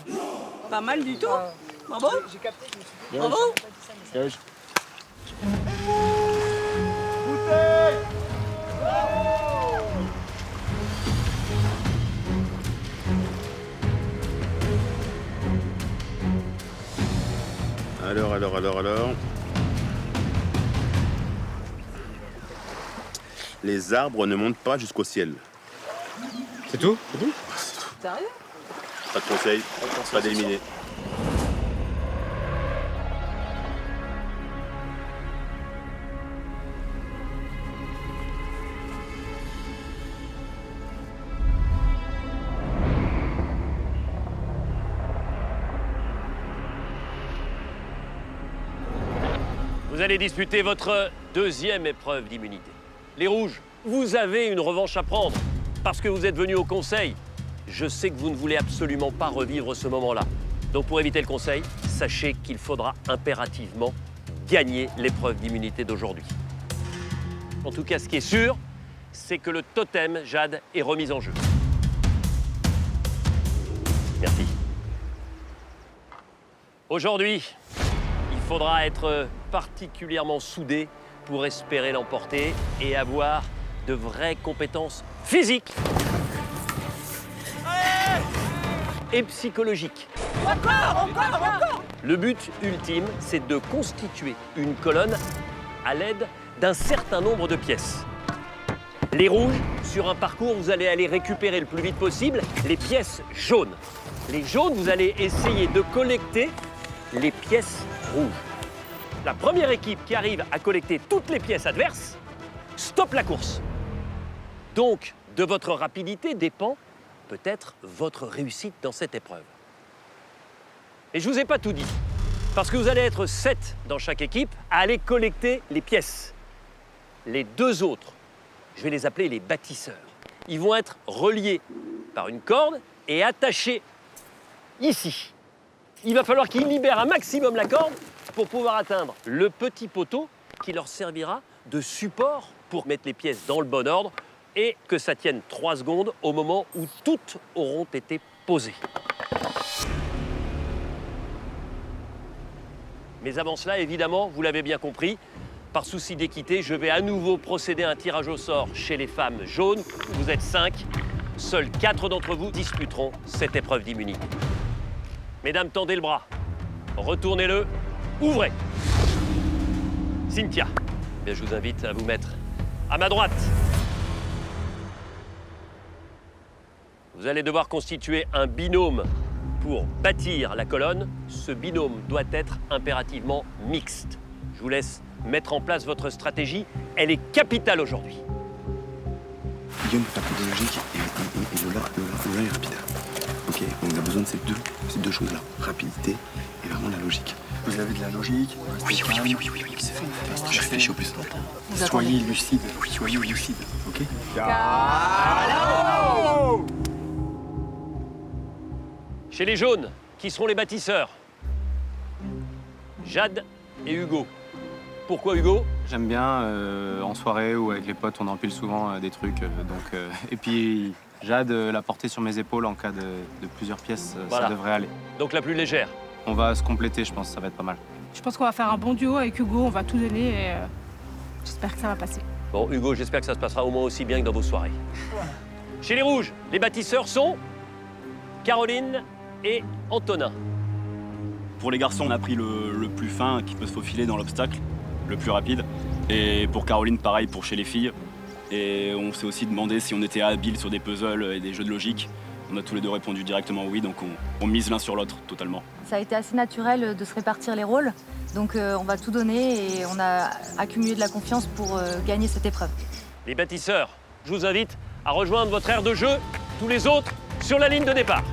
S15: Pas mal du tout. Bravo.
S12: J'ai capté.
S15: Bravo.
S20: Alors. Les arbres ne montent pas jusqu'au ciel.
S12: C'est tout?
S15: Sérieux?
S20: Pas de conseil, pas d'éliminer.
S1: Vous allez disputer votre deuxième épreuve d'immunité. Les rouges, vous avez une revanche à prendre parce que vous êtes venus au conseil. Je sais que vous ne voulez absolument pas revivre ce moment-là. Donc pour éviter le conseil, sachez qu'il faudra impérativement gagner l'épreuve d'immunité d'aujourd'hui. En tout cas, ce qui est sûr, c'est que le totem Jade est remis en jeu. Merci. Aujourd'hui, il faudra être particulièrement soudé pour espérer l'emporter et avoir de vraies compétences physiques et psychologiques.
S15: Encore.
S1: Le but ultime, c'est de constituer une colonne à l'aide d'un certain nombre de pièces. Les rouges, sur un parcours, vous allez aller récupérer le plus vite possible les pièces jaunes. Les jaunes, vous allez essayer de collecter les pièces rouges. La première équipe qui arrive à collecter toutes les pièces adverses stoppe la course. Donc, de votre rapidité dépend peut-être votre réussite dans cette épreuve. Et je ne vous ai pas tout dit, parce que vous allez être 7 dans chaque équipe à aller collecter les pièces. Les 2 autres, je vais les appeler les bâtisseurs. Ils vont être reliés par une corde et attachés ici. Il va falloir qu'ils libèrent un maximum la corde pour pouvoir atteindre le petit poteau qui leur servira de support pour mettre les pièces dans le bon ordre et que ça tienne 3 secondes au moment où toutes auront été posées. Mais avant cela, évidemment, vous l'avez bien compris, par souci d'équité, je vais à nouveau procéder à un tirage au sort chez les femmes jaunes. Vous êtes 5, seuls 4 d'entre vous disputeront cette épreuve d'immunité. Mesdames, tendez le bras, retournez-le, ouvrez. Cynthia, je vous invite à vous mettre à ma droite. Vous allez devoir constituer un binôme pour bâtir la colonne. Ce binôme doit être impérativement mixte. Je vous laisse mettre en place votre stratégie. Elle est capitale aujourd'hui.
S3: Guillaume peut faire plus de logique et Lola est rapide. Ok, on a besoin de ces deux choses-là. Rapidité et vraiment la logique.
S5: Vous avez de la logique?
S3: Oui, c'est fait. Je réfléchis au plus simple.
S5: Soyez lucide. Soyez lucide, ok?
S1: Chez les jaunes, qui seront les bâtisseurs? Jade et Hugo. Pourquoi Hugo?
S8: J'aime bien, en soirée ou avec les potes, on empile souvent des trucs. Et puis, Jade, la porter sur mes épaules en cas de plusieurs pièces,
S1: Voilà.
S8: ça devrait aller.
S1: Donc la plus légère.
S8: On va se compléter, je pense, ça va être pas mal.
S16: Je pense qu'on va faire un bon duo avec Hugo, on va tout donner et j'espère que ça va passer.
S1: Bon, Hugo, j'espère que ça se passera au moins aussi bien que dans vos soirées. Chez les rouges, les bâtisseurs sont Caroline et Antonin.
S21: Pour les garçons, on a pris le plus fin qui peut se faufiler dans l'obstacle, le plus rapide. Et pour Caroline, pareil pour chez les filles. Et on s'est aussi demandé si on était habiles sur des puzzles et des jeux de logique. On a tous les deux répondu directement oui, donc on mise l'un sur l'autre totalement.
S10: Ça a été assez naturel de se répartir les rôles. Donc on va tout donner et on a accumulé de la confiance pour gagner cette épreuve.
S1: Les bâtisseurs, je vous invite à rejoindre votre aire de jeu, tous les autres sur la ligne de départ.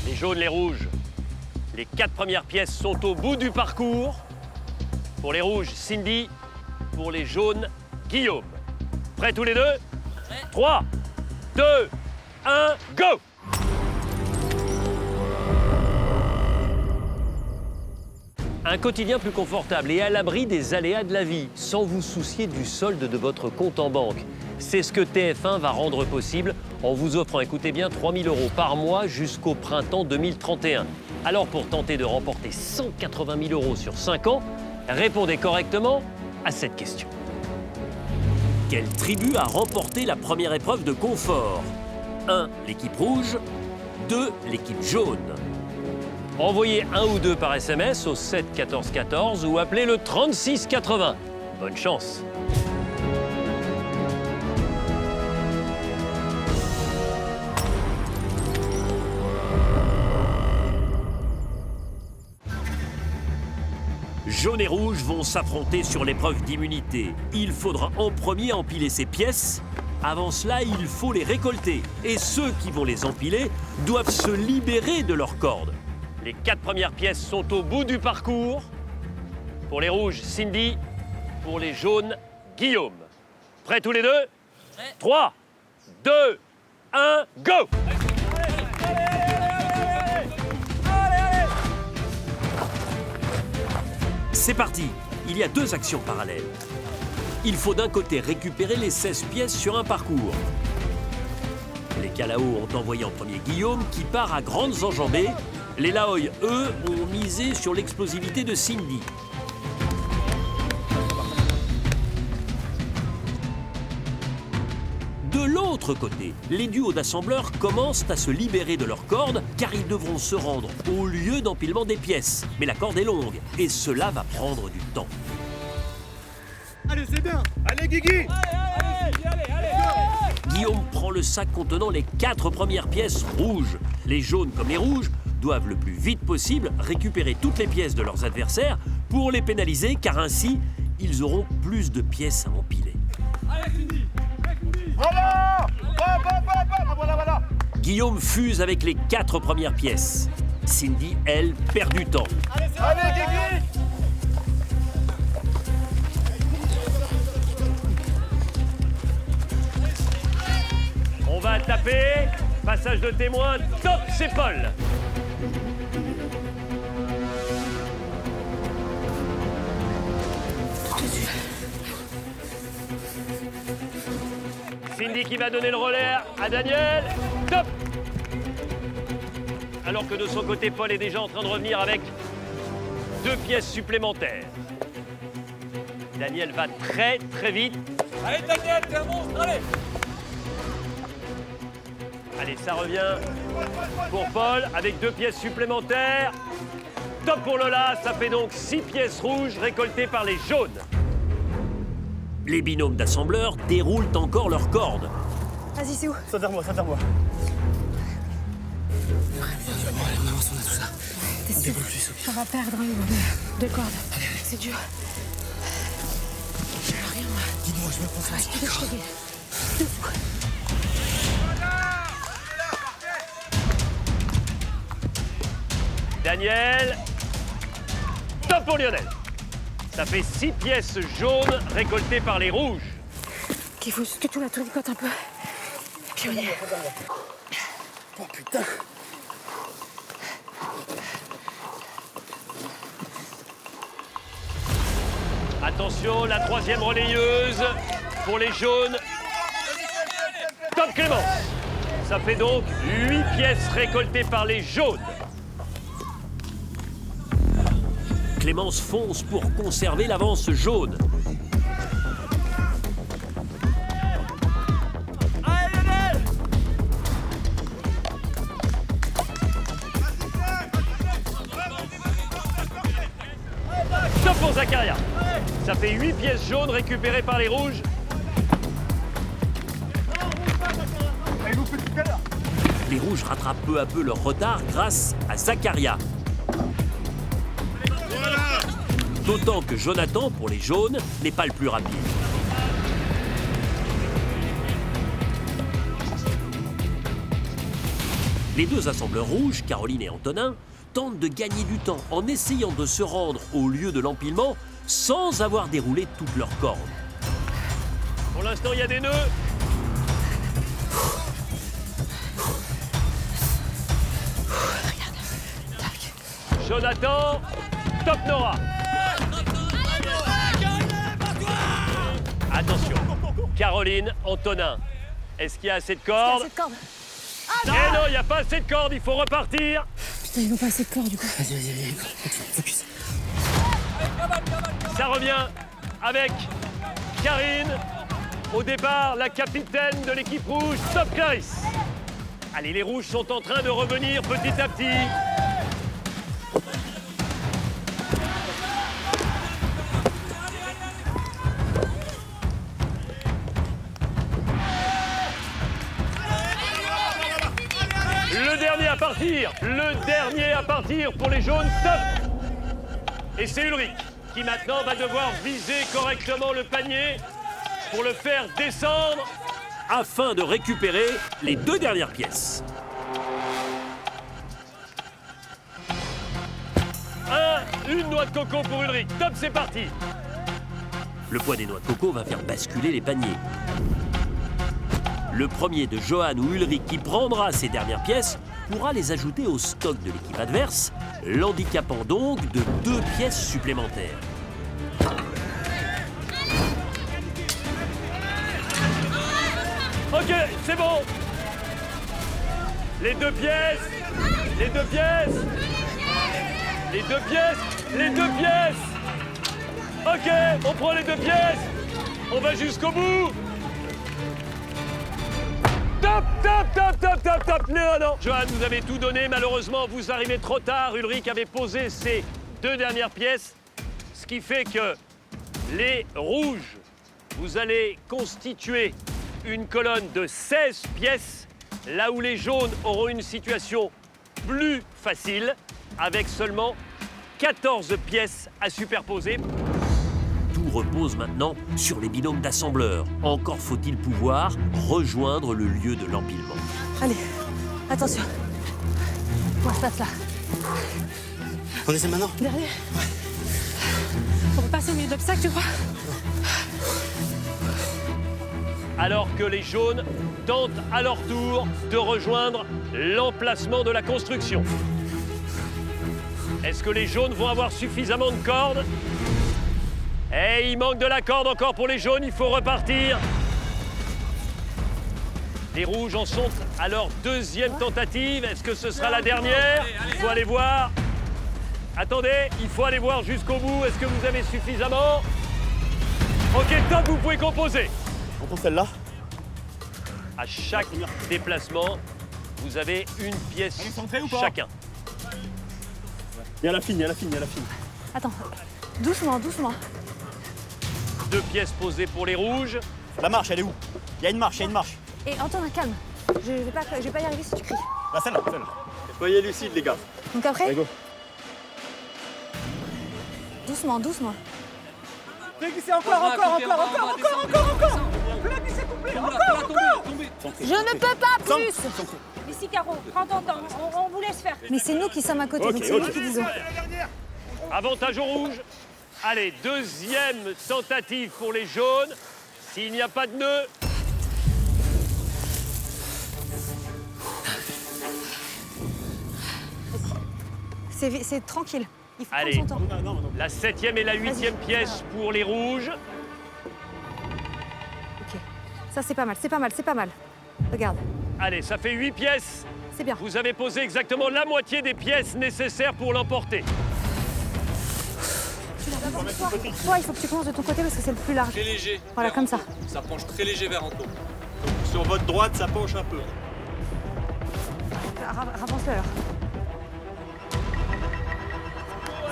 S1: Les jaunes, les rouges. Les 4 premières pièces sont au bout du parcours. Pour les rouges, Cindy. Pour les jaunes, Guillaume. Prêts tous les deux? 3, 2, 1, go! Un quotidien plus confortable et à l'abri des aléas de la vie, sans vous soucier du solde de votre compte en banque. C'est ce que TF1 va rendre possible en vous offrant, écoutez bien, 3 000 € par mois jusqu'au printemps 2031. Alors pour tenter de remporter 180 000 € sur 5 ans, répondez correctement à cette question. Quelle tribu a remporté la première épreuve de confort? 1. L'équipe rouge. 2. L'équipe jaune. Envoyez un ou deux par SMS au 7 14 14 ou appelez le 36 80. Bonne chance. Jaune et rouge vont s'affronter sur l'épreuve d'immunité. Il faudra en premier empiler ces pièces. Avant cela, il faut les récolter. Et ceux qui vont les empiler doivent se libérer de leurs cordes. Les 4 premières pièces sont au bout du parcours. Pour les rouges, Cindy. Pour les jaunes, Guillaume. Prêts tous les deux? 3, 2, 1, go! C'est parti. Il y a 2 actions parallèles. Il faut d'un côté récupérer les 16 pièces sur un parcours. Les Kalao ont envoyé en premier Guillaume qui part à grandes enjambées. Les Laoï, eux, ont misé sur l'explosivité de Cindy. De l'autre côté, les duos d'assembleurs commencent à se libérer de leurs cordes car ils devront se rendre au lieu d'empilement des pièces. Mais la corde est longue et cela va prendre du temps.
S23: Allez, c'est bien. Allez, Guigui.
S1: Guillaume prend le sac contenant les 4 premières pièces rouges. Les jaunes comme les rouges doivent le plus vite possible récupérer toutes les pièces de leurs adversaires pour les pénaliser car ainsi, ils auront plus de pièces à empiler.
S23: Allez, Cindy. Voilà. Voilà.
S1: Guillaume fuse avec les 4 premières pièces. Cindy, elle, perd du temps.
S23: Allez, Guigui.
S1: On va taper. Passage de témoin. Top, c'est Paul. Cindy qui va donner le relais à Daniel. Top. Alors que de son côté, Paul est déjà en train de revenir avec 2 pièces supplémentaires. Daniel va très très vite.
S23: Allez, Daniel, t'es un monstre, allez.
S1: Allez, ça revient pour Paul avec 2 pièces supplémentaires. Top pour Lola, ça fait donc 6 pièces rouges récoltées par les jaunes. Les binômes d'assembleurs déroulent encore leurs cordes.
S16: Vas-y, c'est où?
S23: Ça vers moi.
S22: Allez, on avance, on a tout ça.
S16: T'es sûr? On va perdre deux cordes. C'est dur. Rien, moi.
S22: Dis-moi, je me concentre sur les cordes.
S1: Daniel. Top pour Lionel. Ça fait 6 pièces jaunes récoltées par les rouges.
S16: Il faut juste que tu la tournicotes un peu. Puis on y est.
S22: Oh putain.
S1: Attention, la 3e relayeuse pour les jaunes. Top Clémence. Ça fait donc 8 pièces récoltées par les jaunes. Clémence fonce pour conserver l'avance jaune. Top pour Zakaria. Ça fait 8 pièces jaunes récupérées par les rouges. Les rouges rattrapent peu à peu leur retard grâce à Zakaria. D'autant que Jonathan, pour les jaunes, n'est pas le plus rapide. Les deux assembleurs rouges, Caroline et Antonin, tentent de gagner du temps en essayant de se rendre au lieu de l'empilement sans avoir déroulé toutes leurs cordes. Pour l'instant, il y a des nœuds. Jonathan, top Nora. Attention, Caroline, Antonin, est-ce qu'il y a assez de cordes? Eh non, il n'y a pas assez de cordes, il faut repartir.
S16: Putain, ils n'ont pas assez de cordes du coup.
S22: Vas-y, focus.
S1: Ça revient avec Karine. Au départ, la capitaine de l'équipe rouge, Top Clarisse. Allez, les rouges sont en train de revenir petit à petit. Le dernier à partir pour les jaunes, top. Et c'est Ulrich qui maintenant va devoir viser correctement le panier pour le faire descendre afin de récupérer les 2 dernières pièces. Une noix de coco pour Ulrich. Top, c'est parti. Le poids des noix de coco va faire basculer les paniers. Le premier de Johan ou Ulrich qui prendra ces dernières pièces pourra les ajouter au stock de l'équipe adverse, l'handicapant donc de 2 pièces supplémentaires. Ok, c'est bon. Les 2 pièces. Les 2 pièces. Les 2 pièces. Les 2 pièces. Ok, on prend les 2 pièces. On va jusqu'au bout. Top, top, top, top, top, top. Non. Johan, vous avez tout donné. Malheureusement, vous arrivez trop tard. Ulrich avait posé ses 2 dernières pièces. Ce qui fait que les rouges, vous allez constituer une colonne de 16 pièces, là où les jaunes auront une situation plus facile, avec seulement 14 pièces à superposer. Tout repose maintenant sur les binômes d'assembleurs. Encore faut-il pouvoir rejoindre le lieu de l'empilement.
S22: Allez, attention. Moi, je passe là.
S18: On essaie maintenant?
S16: Derrière. On peut passer au milieu de l'obstacle, tu crois?
S1: Alors que les jaunes tentent à leur tour de rejoindre l'emplacement de la construction. Est-ce que les jaunes vont avoir suffisamment de cordes? Et il manque de la corde encore pour les jaunes, il faut repartir. Les rouges en sont à leur 2e tentative. Est-ce que ce sera la dernière? Il faut aller voir. Attendez, il faut aller voir jusqu'au bout. Est-ce que vous avez suffisamment? Ok, top, vous pouvez composer.
S20: On prend celle-là.
S1: À chaque déplacement, vous avez une pièce chacun.
S20: Il y a la fine.
S16: Attends, doucement.
S1: 2 pièces posées pour les rouges.
S20: La marche, elle est où? Il y a une marche.
S16: Et Antonin, calme. Je vais pas y arriver si tu cries.
S20: Là, celle-là.
S13: Soyez lucides, les gars.
S10: Donc après
S13: Allez, go.
S10: Doucement, doucement.
S4: Glissez encore. Le glissez complet, encore.
S10: Je ne peux pas plus.
S22: Ici, Caro, prends ton temps, on vous laisse faire.
S10: Mais c'est nous qui sommes à côté, donc c'est nous qui disons.
S1: Avantage au rouge. Allez, deuxième tentative pour les jaunes. S'il n'y a pas de nœud.
S10: C'est tranquille. Il faut
S1: Allez,
S10: prendre son temps.
S1: la 7e et la 8e pièce pour les rouges.
S10: Ok. Ça, c'est pas mal, c'est pas mal, c'est pas mal. Regarde.
S1: Allez, ça fait 8 pièces.
S10: C'est bien.
S1: Vous avez posé exactement la moitié des pièces nécessaires pour l'emporter.
S10: Toi, il faut que tu commences de ton côté parce que c'est le plus large.
S4: Très léger.
S10: Voilà, comme ça.
S4: Ça penche très léger vers Anto. Donc sur votre droite, ça penche un peu.
S10: Ravance-le alors.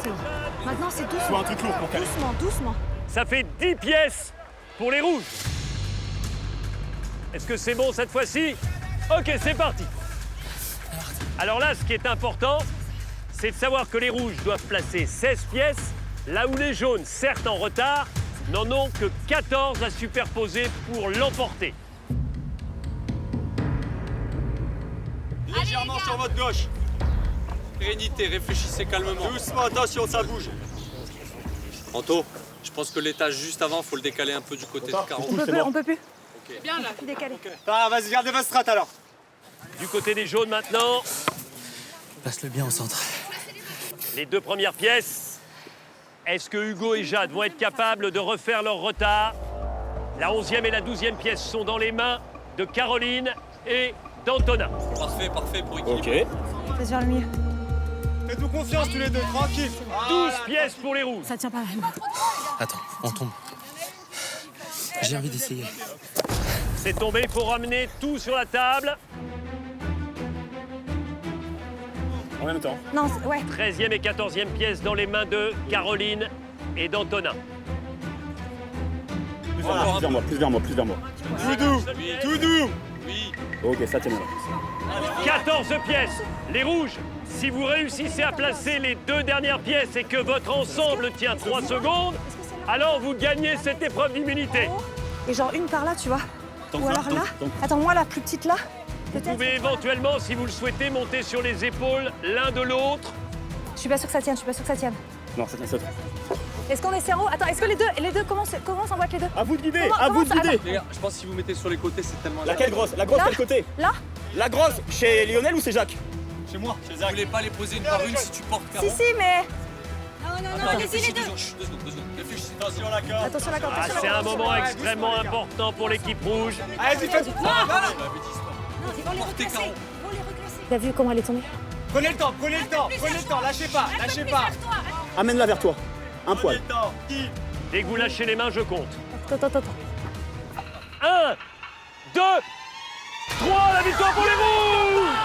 S10: C'est bon. Maintenant, c'est doucement.
S4: Soit un truc lourd pour caler.
S10: Doucement.
S1: Ça fait 10 pièces pour les rouges. Est-ce que c'est bon cette fois-ci? Ok, c'est parti. Alors là, ce qui est important, c'est de savoir que les rouges doivent placer 16 pièces, là où les jaunes, certes en retard, n'en ont que 14 à superposer pour l'emporter.
S4: Légèrement sur votre gauche. Sérénité, réfléchissez calmement. Doucement, attention, ça bouge. Anto, je pense que l'étage juste avant, faut le décaler un peu du côté de Caro.
S10: On peut plus.
S4: Ok.
S10: Bien là. Décalé.
S4: Ah, vas-y, gardez votre strat alors.
S1: Du côté des jaunes maintenant,
S18: Place-le bien au centre.
S1: les deux premières pièces. Est-ce que Hugo et Jade vont être capables de refaire leur retard? La 11e et la 12e pièce sont dans les mains de Caroline et d'Antonin.
S4: Parfait pour équilibrer.
S1: Ok.
S10: Fais vers le milieu.
S4: Faites-nous confiance tous les deux, tranquille.
S1: 12 pièces pour les rouges.
S10: Ça tient pas mal.
S18: Attends, on tombe. J'ai envie d'essayer.
S1: C'est tombé, il faut ramener tout sur la table.
S13: En même temps.
S10: Non, ouais.
S1: 13e et 14e pièces dans les mains de Caroline et d'Antonin.
S13: Plus vers moi. Tout doux.
S4: Oui.
S13: Ok, ça tient.
S1: 14 pièces. Les rouges, si vous réussissez à placer les deux dernières pièces et que votre ensemble tient 3 secondes, alors vous gagnez cette épreuve d'immunité.
S10: Et genre une par là, tu vois. Ou alors là. Attends, moi la plus petite là.
S1: Vous pouvez éventuellement, si vous le souhaitez, monter sur les épaules l'un de l'autre.
S10: Je suis pas sûre que ça tienne,
S13: Non, ça tient.
S10: Est-ce qu'on est en haut? Attends, est-ce que les deux commencent en boîte les deux?
S13: À vous de guider,
S4: Les gars, je pense que si vous mettez sur les côtés, c'est tellement...
S13: Laquelle grosse? La grosse, quel côté?
S10: Là?
S13: La grosse, chez Lionel ou c'est Jacques?
S4: Chez moi, chez Zach. Vous voulez pas les poser une par une si tu portes Caro?
S10: Si, mais.
S4: Attends, réfléchis 2 secondes. Réfléchis. Attention la corde.
S10: Attention la corde.
S1: Ah, c'est un moment extrêmement important pour l'équipe rouge.
S4: Allez-y, faites.
S22: Portez Caro.
S10: T'as vu comment elle est tombée?
S4: Prenez le temps, lâchez pas.
S13: Amène-la vers toi. Un poil.
S1: Dès que vous lâchez les mains, je compte.
S10: Attends.
S1: 1, 2, 3, la victoire pour les rouges!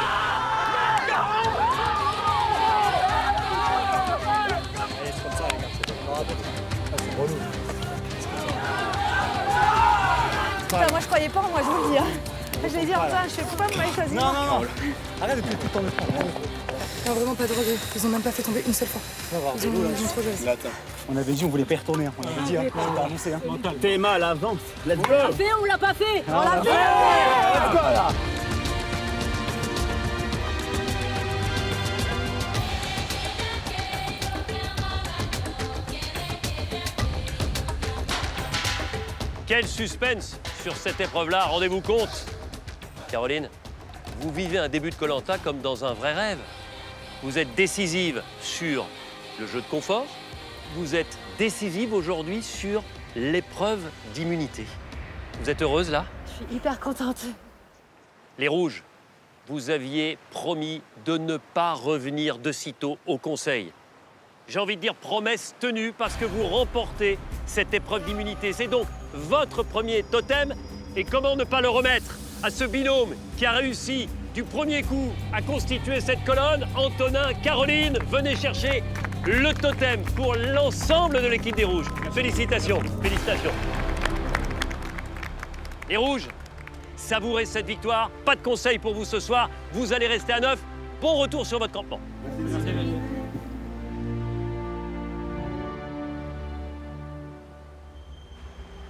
S10: Putain, moi je croyais pas en moi, je vous le dis. Je l'ai dit Antoine, je fais pourquoi vous m'avez choisi?
S13: Non. Arrête de tout le temps de prendre.
S11: Non, vraiment pas de regret. Ils ont même pas fait tomber une seule fois. Ils ont trop joué.
S13: On avait dit on voulait pas y retourner. On avait dit, on l'a annoncé. Théma à l'avant. Let's go.
S22: On l'a fait ou on l'a pas fait?
S10: On l'a fait.
S13: Let's go là.
S1: Quel suspense sur cette épreuve-là, rendez-vous compte. Caroline, vous vivez un début de Koh-Lanta comme dans un vrai rêve. Vous êtes décisive sur le jeu de confort. Vous êtes décisive aujourd'hui sur l'épreuve d'immunité. Vous êtes heureuse là?
S10: Je suis hyper contente.
S1: Les rouges, vous aviez promis de ne pas revenir de sitôt au conseil. J'ai envie de dire promesse tenue parce que vous remportez cette épreuve d'immunité. C'est donc votre premier totem. Et comment ne pas le remettre à ce binôme qui a réussi du premier coup à constituer cette colonne? Antonin, Caroline, venez chercher le totem pour l'ensemble de l'équipe des Rouges. Félicitations. Les Rouges, savourez cette victoire. Pas de conseil pour vous ce soir. Vous allez rester à 9. Bon retour sur votre campement.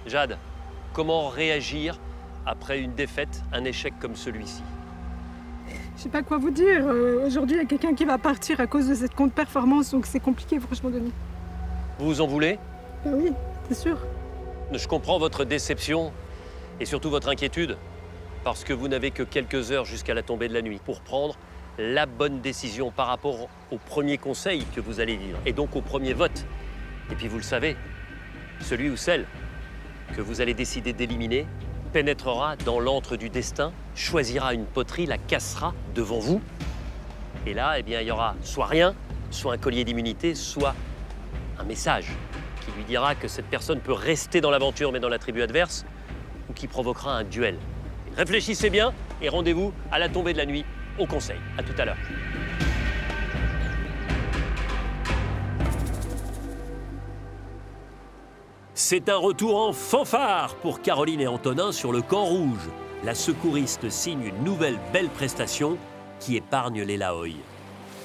S1: Jade, comment réagir après une défaite, un échec comme celui-ci?
S16: Je sais pas quoi vous dire. Aujourd'hui, il y a quelqu'un qui va partir à cause de cette contre-performance, donc c'est compliqué, franchement, Denis.
S1: Vous vous en voulez?
S16: Bah oui, c'est sûr.
S1: Je comprends votre déception et surtout votre inquiétude, parce que vous n'avez que quelques heures jusqu'à la tombée de la nuit pour prendre la bonne décision par rapport au premier conseil que vous allez vivre, et donc au premier vote. Et puis vous le savez, celui ou celle que vous allez décider d'éliminer pénétrera dans l'antre du destin, choisira une poterie, la cassera devant vous. Et là, eh bien, il y aura soit rien, soit un collier d'immunité, soit un message qui lui dira que cette personne peut rester dans l'aventure mais dans la tribu adverse, ou qui provoquera un duel. Réfléchissez bien et rendez-vous à la tombée de la nuit au conseil. À tout à l'heure. C'est un retour en fanfare pour Caroline et Antonin sur le camp rouge. La secouriste signe une nouvelle belle prestation qui épargne les Laoï.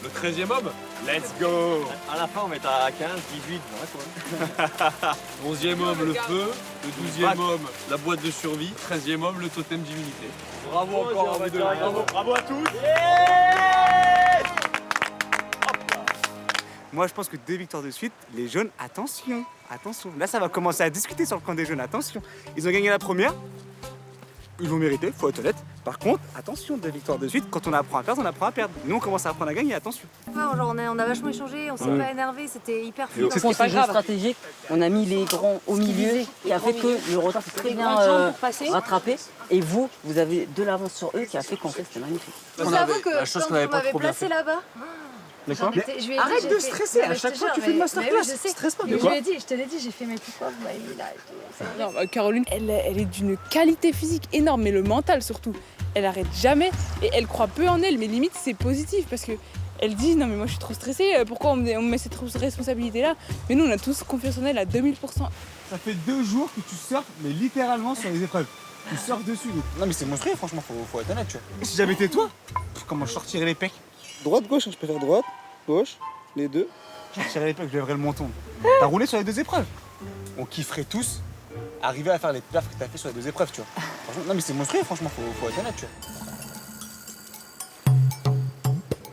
S4: Le 13e homme, let's go.
S5: À la fin, on met à 15, 18, voilà quoi.
S4: 11e homme, le feu. Le 12e homme, la boîte de survie. 13e homme, le totem d'immunité. Bravo encore à vous deux. Bravo à tous.
S6: Moi, je pense que 2 victoires de suite, les jaunes, attention, attention. Là, ça va commencer à discuter sur le camp des jaunes, attention. Ils ont gagné la première, ils l'ont mérité, faut être honnête. Par contre, attention, 2 victoires de suite, quand on apprend à perdre, on apprend à perdre. Nous, on commence à apprendre à gagner, attention.
S10: Genre, on a vachement échangé, on s'est pas énervé, c'était hyper fluide.
S15: C'est pas grave. Stratégique, on a mis les grands au milieu qui a fait que le retard s'est très bien rattrapé. Et vous avez de l'avance sur eux qui a fait qu'en fait c'était magnifique.
S10: J'avoue que quand on m'avait placé là-bas.
S6: D'accord. Arrête de stresser, à chaque fois que tu fais une masterclass, stresse pas.
S10: Je te l'ai dit, j'ai fait mes pourquoi vous m'avez mis là.
S2: Non, Caroline, elle est d'une qualité physique énorme, mais le mental surtout. Elle arrête jamais et elle croit peu en elle, mais limite c'est positif parce que elle dit non mais moi je suis trop stressée, pourquoi on me met cette responsabilité là? Mais nous on a tous confiance en elle à 2000%.
S6: Ça fait 2 jours que tu surfes, mais littéralement sur les épreuves. Tu surfes dessus. Non mais c'est monstrueux, franchement, faut être honnête, tu vois. Si j'avais été toi, comment je sortirais les pecs? Droite, gauche, je préfère droite, gauche, les deux. Je sortirais les pecs, je lèverais le menton. T'as roulé sur les 2 épreuves. On kifferait tous arriver à faire les perfs que t'as fait sur les 2 épreuves, tu vois. Franchement, non mais c'est monstrueux, franchement, faut être honnête, tu vois.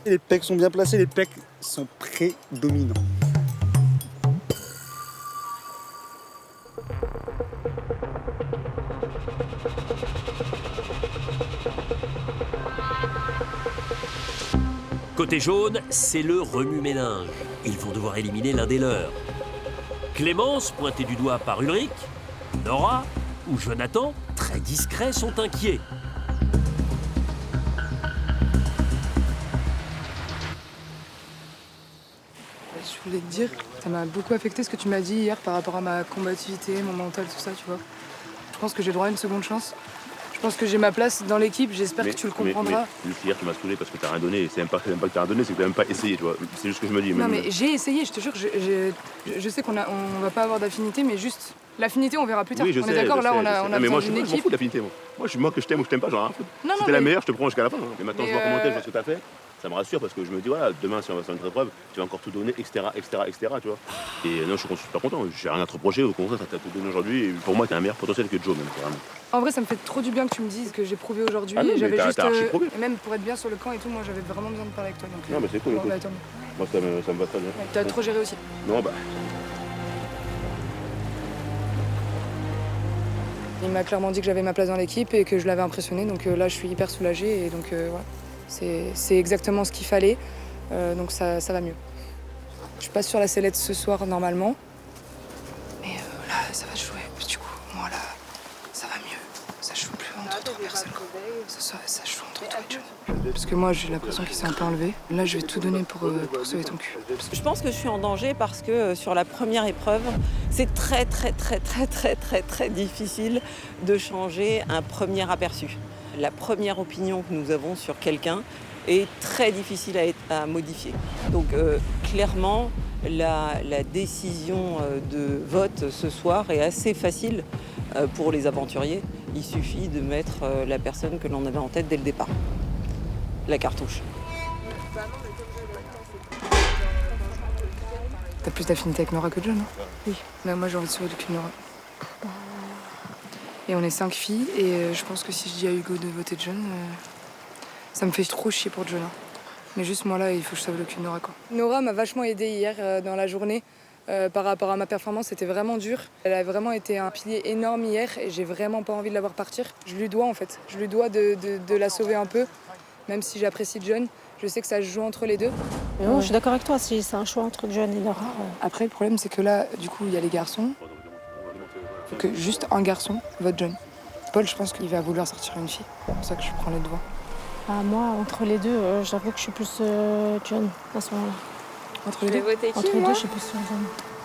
S6: Les pecs sont bien placés, les pecs sont prédominants.
S1: Côté jaune, c'est le remue-ménage. Ils vont devoir éliminer l'un des leurs. Clémence, pointée du doigt par Ulrich, Nora ou Jonathan, très discrets, sont inquiets.
S11: Je voulais te dire, ça m'a beaucoup affecté ce que tu m'as dit hier par rapport à ma combativité, mon mental, tout ça, tu vois. Je pense que j'ai droit à une seconde chance. Je pense que j'ai ma place dans l'équipe, j'espère que tu le comprendras.
S20: Mais hier, tu m'as saoulé parce que t'as rien donné. C'est même pas que t'as rien donné, c'est que t'as même pas essayé, tu vois. C'est juste ce que je me dis.
S11: Non, mais j'ai essayé, je te jure, je sais qu'on va pas avoir d'affinité, mais juste l'affinité, on verra plus tard.
S20: Oui, je
S11: on
S20: sais,
S11: est d'accord, là, on a
S20: mais moi,
S11: besoin d'une
S20: je m'en
S11: équipe.
S20: fous de l'affinité, moi. Moi, que je t'aime ou que je t'aime pas, j'en ai rien à foutre.
S11: Non,
S20: Si t'es la meilleure, je te prends jusqu'à la fin. Hein. Mais maintenant, je vois comment t'es, je vois ce que t'as fait. Ça me rassure parce que je me dis, voilà, demain, si on va faire une épreuve, tu vas encore tout donner, etc., tu vois. Et non, je suis super content. J'ai rien à te reprocher. Au contraire, t'as tout donné aujourd'hui. Et pour moi, t'as un meilleur potentiel que Joe, même, vraiment.
S11: En vrai, ça me fait trop du bien que tu me dises que j'ai prouvé aujourd'hui.
S20: Ah non, mais
S11: j'avais
S20: t'as archi prouvé.
S11: et même pour être bien sur le camp et tout, moi, j'avais vraiment besoin de parler avec toi. Donc,
S20: Non, mais c'est cool,
S11: bon,
S20: écoute.
S11: bah, tant mieux.
S20: Moi, ça me va très bien.
S11: Ouais, t'as trop géré aussi.
S20: Non, bah.
S11: Il m'a clairement dit que j'avais ma place dans l'équipe et que je l'avais impressionné. Donc là, je suis hyper soulagée et donc voilà. C'est exactement ce qu'il fallait. Donc ça va mieux. Je passe sur la sellette ce soir normalement. Mais là, ça va jouer. Du coup, moi là, ça va mieux. Ça joue plus entre 3 personnes. Ça joue entre toi et John. Parce que moi, j'ai l'impression qu'il s'est un peu enlevé. Là, je vais tout donner pour sauver ton cul.
S15: Je pense que je suis en danger parce que sur la première épreuve, c'est très difficile de changer un premier aperçu. La première opinion que nous avons sur quelqu'un est très difficile à modifier. Donc clairement, la décision de vote ce soir est assez facile pour les aventuriers. Il suffit de mettre la personne que l'on avait en tête dès le départ, la cartouche.
S11: T'as plus d'affinité avec Nora que John, hein?
S10: Oui.
S11: Mais moi, j'ai envie de sauver depuis Nora. Et on est 5 filles, et je pense que si je dis à Hugo de voter John, ça me fait trop chier pour John. Hein. Mais juste moi là, il faut que je sauve le cul de Nora, quoi. Nora m'a vachement aidée hier dans la journée. Par rapport à ma performance, c'était vraiment dur. Elle a vraiment été un pilier énorme hier et j'ai vraiment pas envie de la voir partir. Je lui dois en fait. Je lui dois de la sauver un peu, même si j'apprécie John. Je sais que ça se joue entre les deux.
S16: Mais bon, je suis d'accord avec toi, si c'est un choix entre John et Nora.
S11: Après, le problème, c'est que là, du coup, il y a les garçons. Faut que juste un garçon vote John. Paul, je pense qu'il va vouloir sortir une fille. C'est pour ça que je prends les devants.
S16: Ah, moi, entre les deux, j'avoue que je suis plus John à ce moment-là.
S11: Entre les deux
S16: voter qui, Entre les deux, je suis plus John.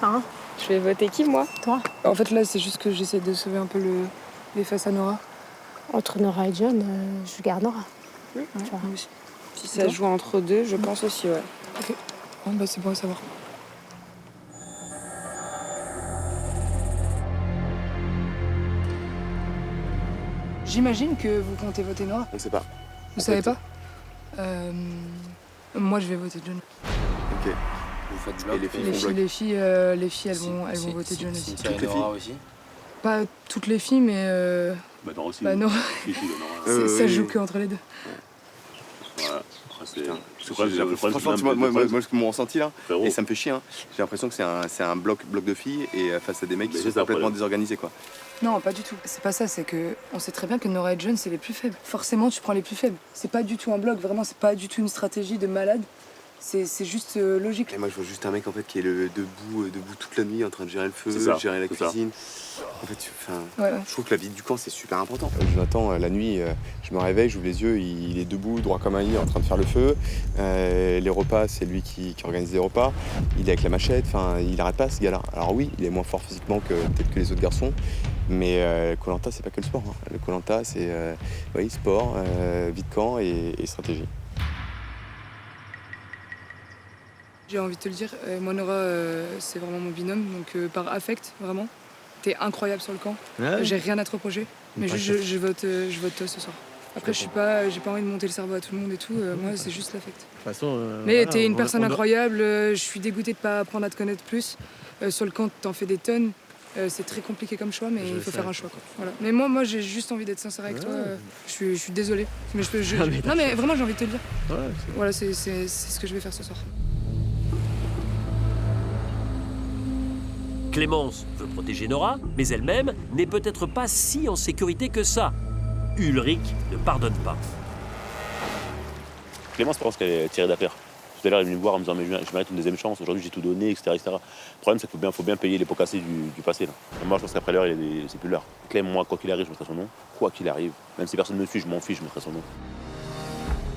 S16: Hein?
S11: Je vais voter qui, moi?
S16: Toi?
S11: En fait, là, c'est juste que j'essaie de sauver un peu les faces à Nora.
S16: Entre Nora et John, je garde Nora.
S11: Ouais, moi aussi. Si ça joue entre deux, je pense aussi, ouais. Ok. Bon, bah, c'est bon à savoir. J'imagine que vous comptez voter Nora.
S13: On sait pas.
S11: Vous savez pas? Moi, je vais voter John.
S13: Ok. Vous faites bloc. Et les filles font bloc.
S11: Les filles, elles vont voter John aussi.
S8: Toutes les filles aussi?
S11: Pas toutes les filles, mais...
S20: Bah Nora aussi.
S11: Bah Nora. Ça joue que entre les deux.
S20: Voilà.
S13: Franchement, moi, mon ressenti là, et ça me fait chier, hein, j'ai l'impression que c'est un bloc de filles et face à des mecs qui sont complètement désorganisés, quoi.
S11: Non, pas du tout. C'est pas ça, c'est que on sait très bien que Nora et John, c'est les plus faibles. Forcément, tu prends les plus faibles. C'est pas du tout un bloc, vraiment, c'est pas du tout une stratégie de malade. C'est juste logique.
S13: Et moi, je vois juste un mec en fait qui est debout toute la nuit en train de gérer le feu, de gérer la cuisine. En fait, je trouve que la vie du camp, c'est super important. Jonathan, la nuit, je me réveille, j'ouvre les yeux, il est debout, droit comme un lit, en train de faire le feu. Les repas, c'est lui qui organise les repas. Il est avec la machette, il n'arrête pas, ce gars-là. Alors oui, il est moins fort physiquement que peut-être que les autres garçons, mais Koh-Lanta, c'est pas que le sport. Hein. Le Koh-Lanta, c'est sport, vie de camp et stratégie.
S11: J'ai envie de te le dire, moi Nora, c'est vraiment mon binôme, donc par affect, vraiment. T'es incroyable sur le camp. Ouais. J'ai rien à te reprocher, mais juste je vote toi ce soir. Après, j'ai pas envie de monter le cerveau à tout le monde et tout. Moi, c'est juste l'affect. De toute façon, mais voilà, t'es une personne incroyable. Je suis dégoûtée de pas apprendre à te connaître plus. Sur le camp, t'en fais des tonnes. C'est très compliqué comme choix, mais il faut faire un choix, quoi. Voilà. Mais moi, j'ai juste envie d'être sincère avec toi. Je suis désolée, mais non, mais vraiment, j'ai envie de te le dire. Ouais, voilà, c'est ce que je vais faire ce soir.
S1: Clémence veut protéger Nora, mais elle-même n'est peut-être pas si en sécurité que ça. Ulrich ne pardonne pas.
S20: Clémence pense qu'elle est tirée d'affaire. Tout à l'heure, elle est venue me voir en me disant mais je mérite une deuxième chance, aujourd'hui j'ai tout donné, etc., etc. Le problème, c'est qu'il faut bien payer les pots cassés du passé. Là. Et moi, je pense qu'après l'heure, c'est plus l'heure. Clem, moi, quoi qu'il arrive, je mettrai son nom. Quoi qu'il arrive. Même si personne ne me suit, je m'en fiche, je mettrai son nom.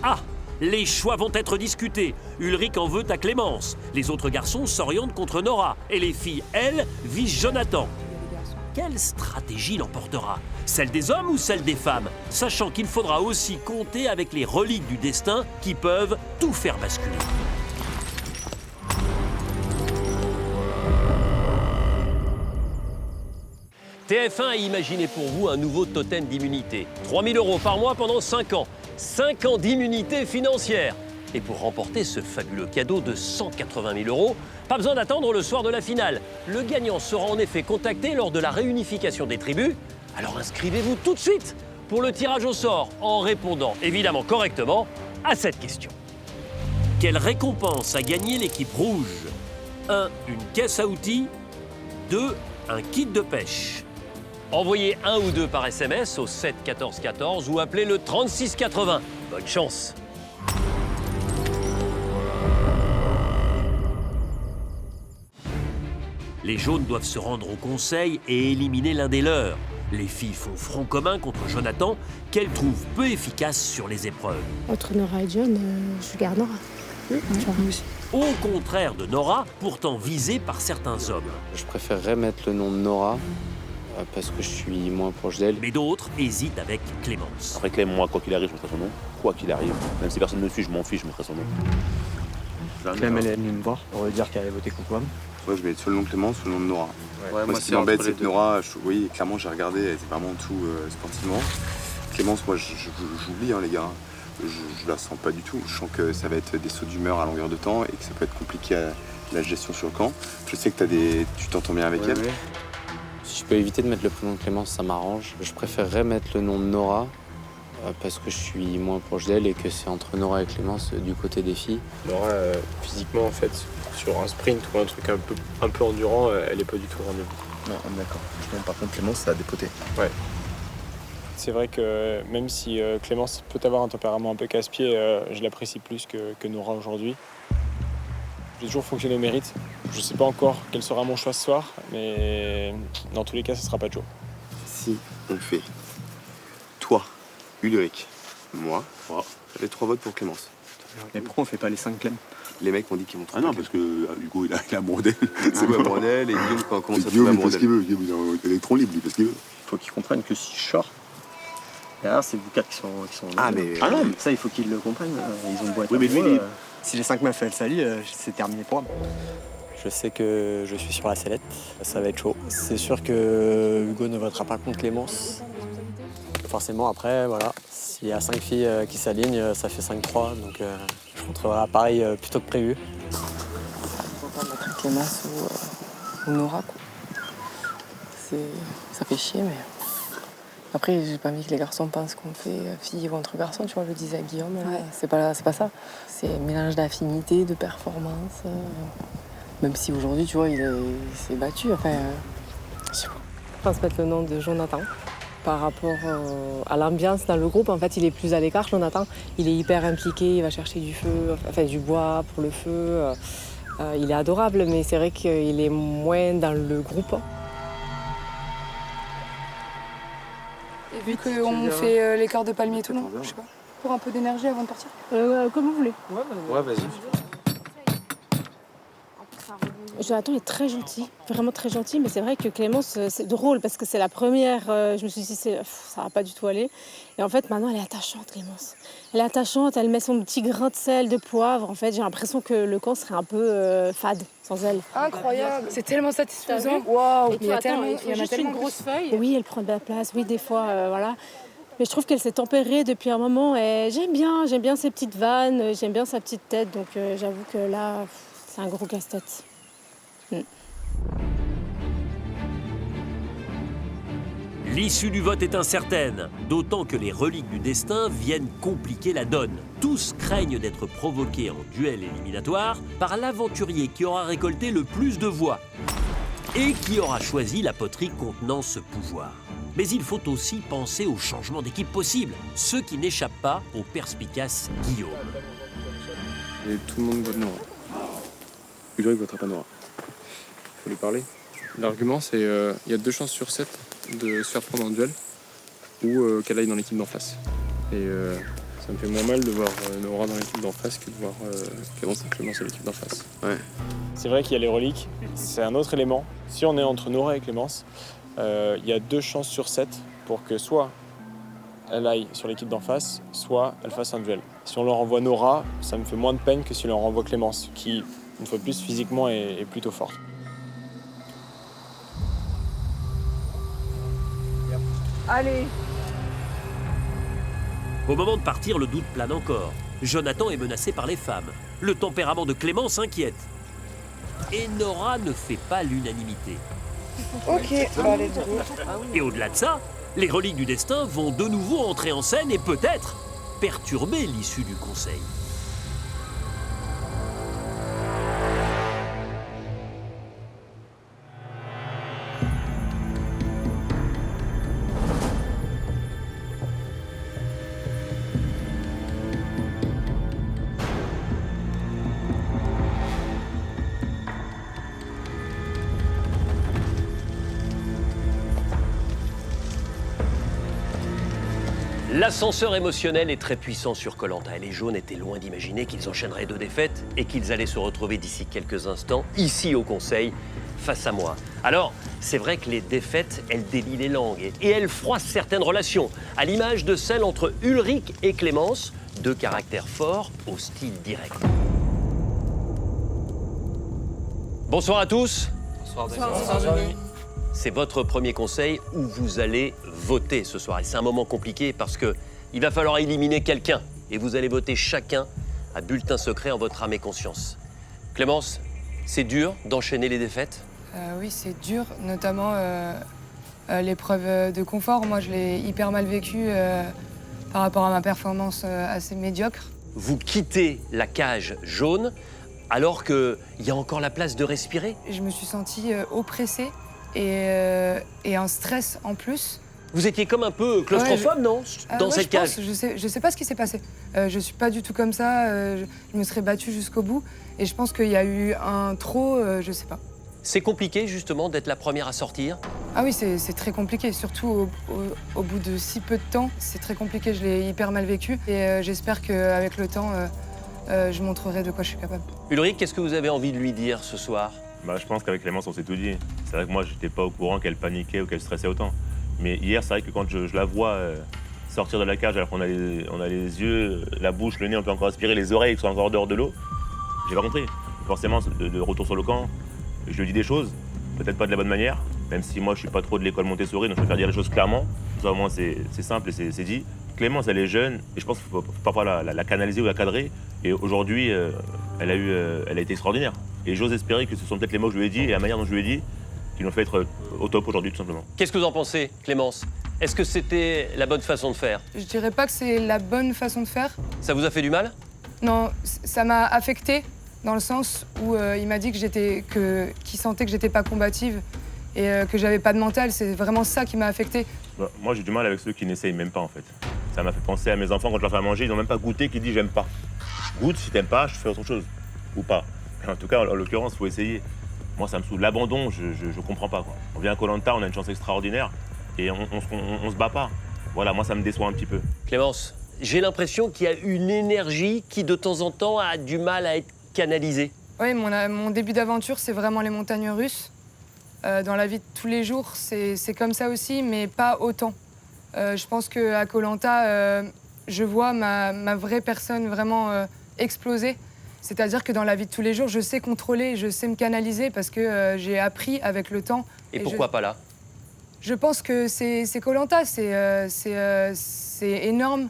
S1: Ah! Les choix vont être discutés. Ulrich en veut à Clémence. Les autres garçons s'orientent contre Nora. Et les filles, elles, visent Jonathan. Quelle stratégie l'emportera? Celle des hommes ou celle des femmes? Sachant qu'il faudra aussi compter avec les reliques du destin qui peuvent tout faire basculer. TF1 a imaginé pour vous un nouveau totem d'immunité. 3 000 € par mois pendant 5 ans. 5 ans d'immunité financière. Et pour remporter ce fabuleux cadeau de 180 000 €, pas besoin d'attendre le soir de la finale. Le gagnant sera en effet contacté lors de la réunification des tribus. Alors inscrivez-vous tout de suite pour le tirage au sort en répondant évidemment correctement à cette question. Quelle récompense a gagné l'équipe rouge? 1. Une caisse à outils. 2. Un kit de pêche. Envoyez 1 ou 2 par SMS au 7 14 14 ou appelez le 36 80. Bonne chance! Les jaunes doivent se rendre au conseil et éliminer l'un des leurs. Les filles font front commun contre Jonathan, qu'elles trouvent peu efficace sur les épreuves.
S16: Entre Nora et John, je garde Nora.
S1: Au contraire de Nora, pourtant visée par certains hommes.
S8: Je préférerais mettre le nom de Nora parce que je suis moins proche d'elle.
S1: Mais d'autres hésitent avec Clémence.
S20: Après Clem, moi, quoi qu'il arrive, je mettrai son nom. Quoi qu'il arrive. Même si personne ne me suit, je m'en fiche, je mettrai son nom.
S18: Clem, elle est venue me voir pour lui dire qu'elle avait voté contre moi.
S13: Ouais, je vais être sur le nom de Clémence, sur le nom de Nora.
S18: Ouais,
S13: moi, ce qui m'embête, c'est que Nora, oui, clairement, j'ai regardé, elle était vraiment tout sportivement. Clémence, moi, j'oublie, hein, les gars. Je la sens pas du tout. Je sens que ça va être des sauts d'humeur à longueur de temps et que ça peut être compliqué à la gestion sur le camp. Je sais que tu t'entends bien avec elle.
S8: Ouais. Si je peux éviter de mettre le prénom de Clémence, ça m'arrange. Je préférerais mettre le nom de Nora parce que je suis moins proche d'elle et que c'est entre Nora et Clémence du côté des filles.
S12: Nora, physiquement, en fait, sur un sprint ou un truc un peu endurant, elle est pas du tout au rendez-vous.
S3: Non, d'accord. Par contre, Clémence, ça a dépoté.
S12: Ouais. C'est vrai que même si Clémence peut avoir un tempérament un peu casse-pied, je l'apprécie plus que Nora aujourd'hui. J'ai toujours fonctionné au mérite. Je sais pas encore quel sera mon choix ce soir, mais dans tous les cas, ce sera pas Joe.
S13: Si on fait toi, Ulrich, moi, les 3 votes pour Clémence.
S18: Mais pourquoi on fait pas les 5 Clem?
S13: Les mecs m'ont dit qu'ils vont
S3: Ah non, parce que Hugo, il a Bourdelle.
S13: C'est pas Bourdelle et Guillaume quand on commence à
S3: Guillaume,
S13: trouver
S3: il fait ce qu'il veut. Guillaume, il est en électron libre, il fait ce qu'il veut.
S18: Il faut qu'ils comprennent que si je sors, derrière, c'est vous 4 qui sont
S3: Ah, mais...
S18: Ah non, ça, il faut qu'ils le comprennent. Ils ont beau être
S3: Oui, mais lui,
S18: amoureux, si les 5 meufs, elles s'allient, c'est terminé pour eux.
S7: Je sais que je suis sur la sellette, ça va être chaud. C'est sûr que Hugo ne votera pas contre Clémence. Forcément, après, voilà, s'il y a 5 filles qui s'alignent, ça fait 5-3, donc je rentrerai pareil plutôt que prévu.
S14: On va pas mettre Clémence ou Nora, quoi. Ça fait chier, mais... Après, j'ai pas envie que les garçons pensent qu'on fait filles contre garçons, tu vois, je le disais à Guillaume, ouais. C'est pas ça. C'est un mélange d'affinité, de performance. Même si aujourd'hui, tu vois, il s'est battu, enfin... je sais pas. Je pense mettre le nom de Jonathan. Par rapport à l'ambiance dans le groupe, en fait, il est plus à l'écart, Jonathan. Il est hyper impliqué, il va chercher du feu, enfin du bois pour le feu. Il est adorable, mais c'est vrai qu'il est moins dans le groupe.
S11: Et vu qu'on fait l'écart de palmier et tout, non? Je sais pas. Pour un peu d'énergie avant de partir?
S17: Comme vous voulez.
S24: Ouais, vas-y.
S17: Jonathan est très gentil, vraiment très gentil, mais c'est vrai que Clémence, c'est drôle parce que c'est la première. Je me suis dit, ça va pas du tout aller. Et en fait, maintenant, elle est attachante, Clémence. Elle est attachante, elle met son petit grain de sel, de poivre. En fait, j'ai l'impression que le camp serait un peu fade sans elle.
S11: Incroyable, c'est tellement satisfaisant.
S17: Waouh,
S11: il y en a tellement
S17: une grosse feuille. Oui, elle prend de la place, oui, des fois, voilà. Mais je trouve qu'elle s'est tempérée depuis un moment et j'aime bien ses petites vannes, j'aime bien sa petite tête. Donc j'avoue que là, c'est un gros casse-tête.
S1: L'issue du vote est incertaine, d'autant que les reliques du destin viennent compliquer la donne. Tous craignent d'être provoqués en duel éliminatoire par l'aventurier qui aura récolté le plus de voix et qui aura choisi la poterie contenant ce pouvoir. Mais il faut aussi penser aux changements d'équipe possibles, ceux qui n'échappent pas au perspicace Guillaume.
S8: Et tout le monde vote Nora. Ulrich ne votera pas Nora. Faut lui parler. L'argument, c'est il y a 2 chances sur 7 de se faire prendre en duel ou qu'elle aille dans l'équipe d'en face. Et ça me fait moins mal de voir Nora dans l'équipe d'en face que de voir Clémence dans l'équipe d'en face.
S12: Ouais. C'est vrai qu'il y a les reliques, c'est un autre élément. Si on est entre Nora et Clémence, il y a 2 chances sur 7 pour que soit elle aille sur l'équipe d'en face, soit elle fasse un duel. Si on leur envoie Nora, ça me fait moins de peine que si on leur envoie Clémence, qui, une fois de plus, physiquement est plutôt forte.
S11: Allez.
S1: Au moment de partir, le doute plane encore. Jonathan est menacé par les femmes. Le tempérament de Clémence inquiète. Et Nora ne fait pas l'unanimité.
S11: Ok, allez, du coup.
S1: Et au-delà de ça, les reliques du destin vont de nouveau entrer en scène et peut-être perturber l'issue du conseil. L'ascenseur émotionnel est très puissant sur Koh-Lanta et les jaunes étaient loin d'imaginer qu'ils enchaîneraient 2 défaites et qu'ils allaient se retrouver d'ici quelques instants, ici au Conseil, face à moi. Alors, c'est vrai que les défaites, elles délient les langues et elles froissent certaines relations, à l'image de celle entre Ulrich et Clémence, 2 caractères forts au style direct. Bonsoir à tous.
S24: Bonsoir.
S1: C'est votre premier conseil où vous allez voter ce soir. Et c'est un moment compliqué parce qu'il va falloir éliminer quelqu'un. et vous allez voter chacun à bulletin secret en votre âme et conscience. Clémence, c'est dur d'enchaîner les défaites?
S11: Oui, c'est dur, notamment l'épreuve de confort. Moi, je l'ai hyper mal vécu par rapport à ma performance assez médiocre.
S1: Vous quittez la cage jaune alors qu'il y a encore la place de respirer?
S11: Je me suis sentie oppressée et un stress en plus.
S1: Vous étiez comme un peu claustrophobe, non? Dans cette cage?
S11: Je sais pas ce qui s'est passé. Je suis pas du tout comme ça. Je me serais battue jusqu'au bout. Et je pense qu'il y a eu un trop, je sais pas.
S1: C'est compliqué, justement, d'être la première à sortir?
S11: Ah oui, c'est très compliqué. Surtout au bout de si peu de temps. C'est très compliqué. Je l'ai hyper mal vécu. Et j'espère qu'avec le temps, je montrerai de quoi je suis capable.
S1: Ulrich, qu'est-ce que vous avez envie de lui dire ce soir?
S20: Je pense qu'avec Clémence, on s'est tout dit. C'est vrai que moi, j'étais pas au courant qu'elle paniquait ou qu'elle stressait autant. Mais hier, c'est vrai que quand je la vois sortir de la cage alors qu'on a les yeux, la bouche, le nez, on peut encore respirer, les oreilles qui sont encore dehors de l'eau, j'ai pas compris. Forcément, de retour sur le camp, je lui dis des choses, peut-être pas de la bonne manière, même si moi je suis pas trop de l'école Montessori, donc je préfère dire les choses clairement. Ça au moins c'est simple et c'est dit. Clémence, elle est jeune et je pense qu'il faut parfois la canaliser ou la cadrer. Et aujourd'hui, elle a été extraordinaire. Et j'ose espérer que ce sont peut-être les mots que je lui ai dit et la manière dont je lui ai dit qui l'ont fait être au top aujourd'hui, tout simplement.
S1: Qu'est-ce que vous en pensez, Clémence? Est-ce que c'était la bonne façon de faire?
S11: Je dirais pas que c'est la bonne façon de faire.
S1: Ça vous a fait du mal?
S11: Non, ça m'a affectée dans le sens où il m'a dit qu'il sentait que j'étais pas combative et que j'avais pas de mental. C'est vraiment ça qui m'a affectée.
S20: Moi, j'ai du mal avec ceux qui n'essayent même pas, en fait. Ça m'a fait penser à mes enfants quand je leur fais à manger, ils n'ont même pas goûté, qui disent j'aime pas. Goûte, si t'aimes pas, je fais autre chose. Ou pas. En tout cas, en l'occurrence, il faut essayer. Moi, ça me saoule. L'abandon, je comprends pas, quoi. On vient à Koh Lanta, on a une chance extraordinaire et on se bat pas. Voilà, moi, ça me déçoit un petit peu.
S1: Clémence, j'ai l'impression qu'il y a une énergie qui, de temps en temps, a du mal à être canalisée.
S11: Oui, mon début d'aventure, c'est vraiment les montagnes russes. Dans la vie de tous les jours, c'est comme ça aussi, mais pas autant. Je pense qu'à Koh Lanta, je vois ma vraie personne vraiment exploser. C'est-à-dire que dans la vie de tous les jours, je sais contrôler, je sais me canaliser parce que j'ai appris avec le temps.
S1: Et pourquoi pas là?
S11: Je pense que c'est Koh Lanta, c'est énorme.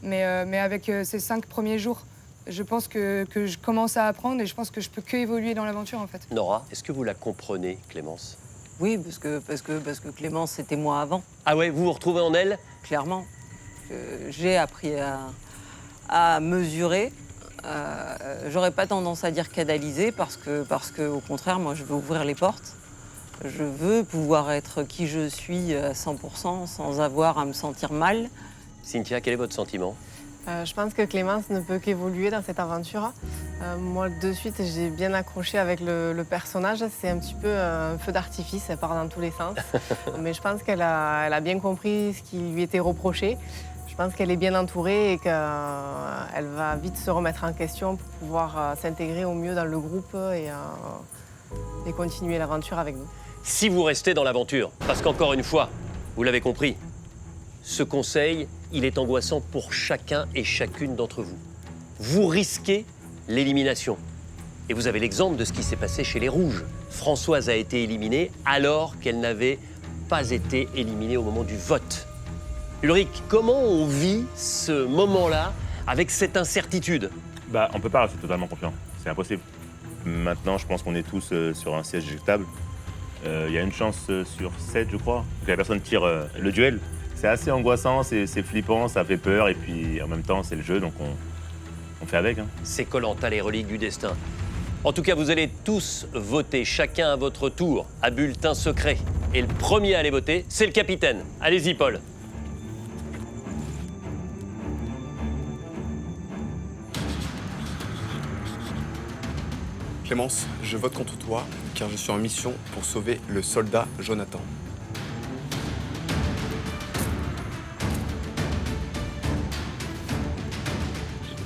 S11: Mais avec ces 5 premiers jours, je pense que je commence à apprendre et je pense que je peux que évoluer dans l'aventure en fait.
S1: Nora, est-ce que vous la comprenez, Clémence?
S15: Oui, parce que Clémence, c'était moi avant.
S1: Ah ouais, vous vous retrouvez en elle?
S15: Clairement. J'ai appris à mesurer. J'aurais pas tendance à dire canaliser parce que au contraire, moi, je veux ouvrir les portes. Je veux pouvoir être qui je suis à 100% sans avoir à me sentir mal.
S1: Cynthia, quel est votre sentiment?
S14: Je pense que Clémence ne peut qu'évoluer dans cette aventure. Moi, de suite, j'ai bien accroché avec le personnage. C'est un petit peu un feu d'artifice, elle part dans tous les sens. Mais je pense qu'elle a bien compris ce qui lui était reproché. Je pense qu'elle est bien entourée et qu'elle va vite se remettre en question pour pouvoir s'intégrer au mieux dans le groupe et continuer l'aventure avec nous.
S1: Si vous restez dans l'aventure, parce qu'encore une fois, vous l'avez compris, ce conseil, il est angoissant pour chacun et chacune d'entre vous. Vous risquez l'élimination. Et vous avez l'exemple de ce qui s'est passé chez les Rouges. Françoise a été éliminée alors qu'elle n'avait pas été éliminée au moment du vote. Ulrich, comment on vit ce moment-là avec cette incertitude?
S20: On peut pas rester totalement confiant, c'est impossible. Maintenant, je pense qu'on est tous sur un siège éjectable. Il y a une chance sur 7, je crois, que la personne tire le duel. C'est assez angoissant, c'est flippant, ça fait peur, et puis en même temps, c'est le jeu, donc on fait avec. Hein.
S1: C'est Koh Lanta, les reliques du destin. En tout cas, vous allez tous voter, chacun à votre tour, à bulletin secret. Et le premier à aller voter, c'est le capitaine. Allez-y, Paul.
S3: Clémence, je vote contre toi car je suis en mission pour sauver le soldat Jonathan.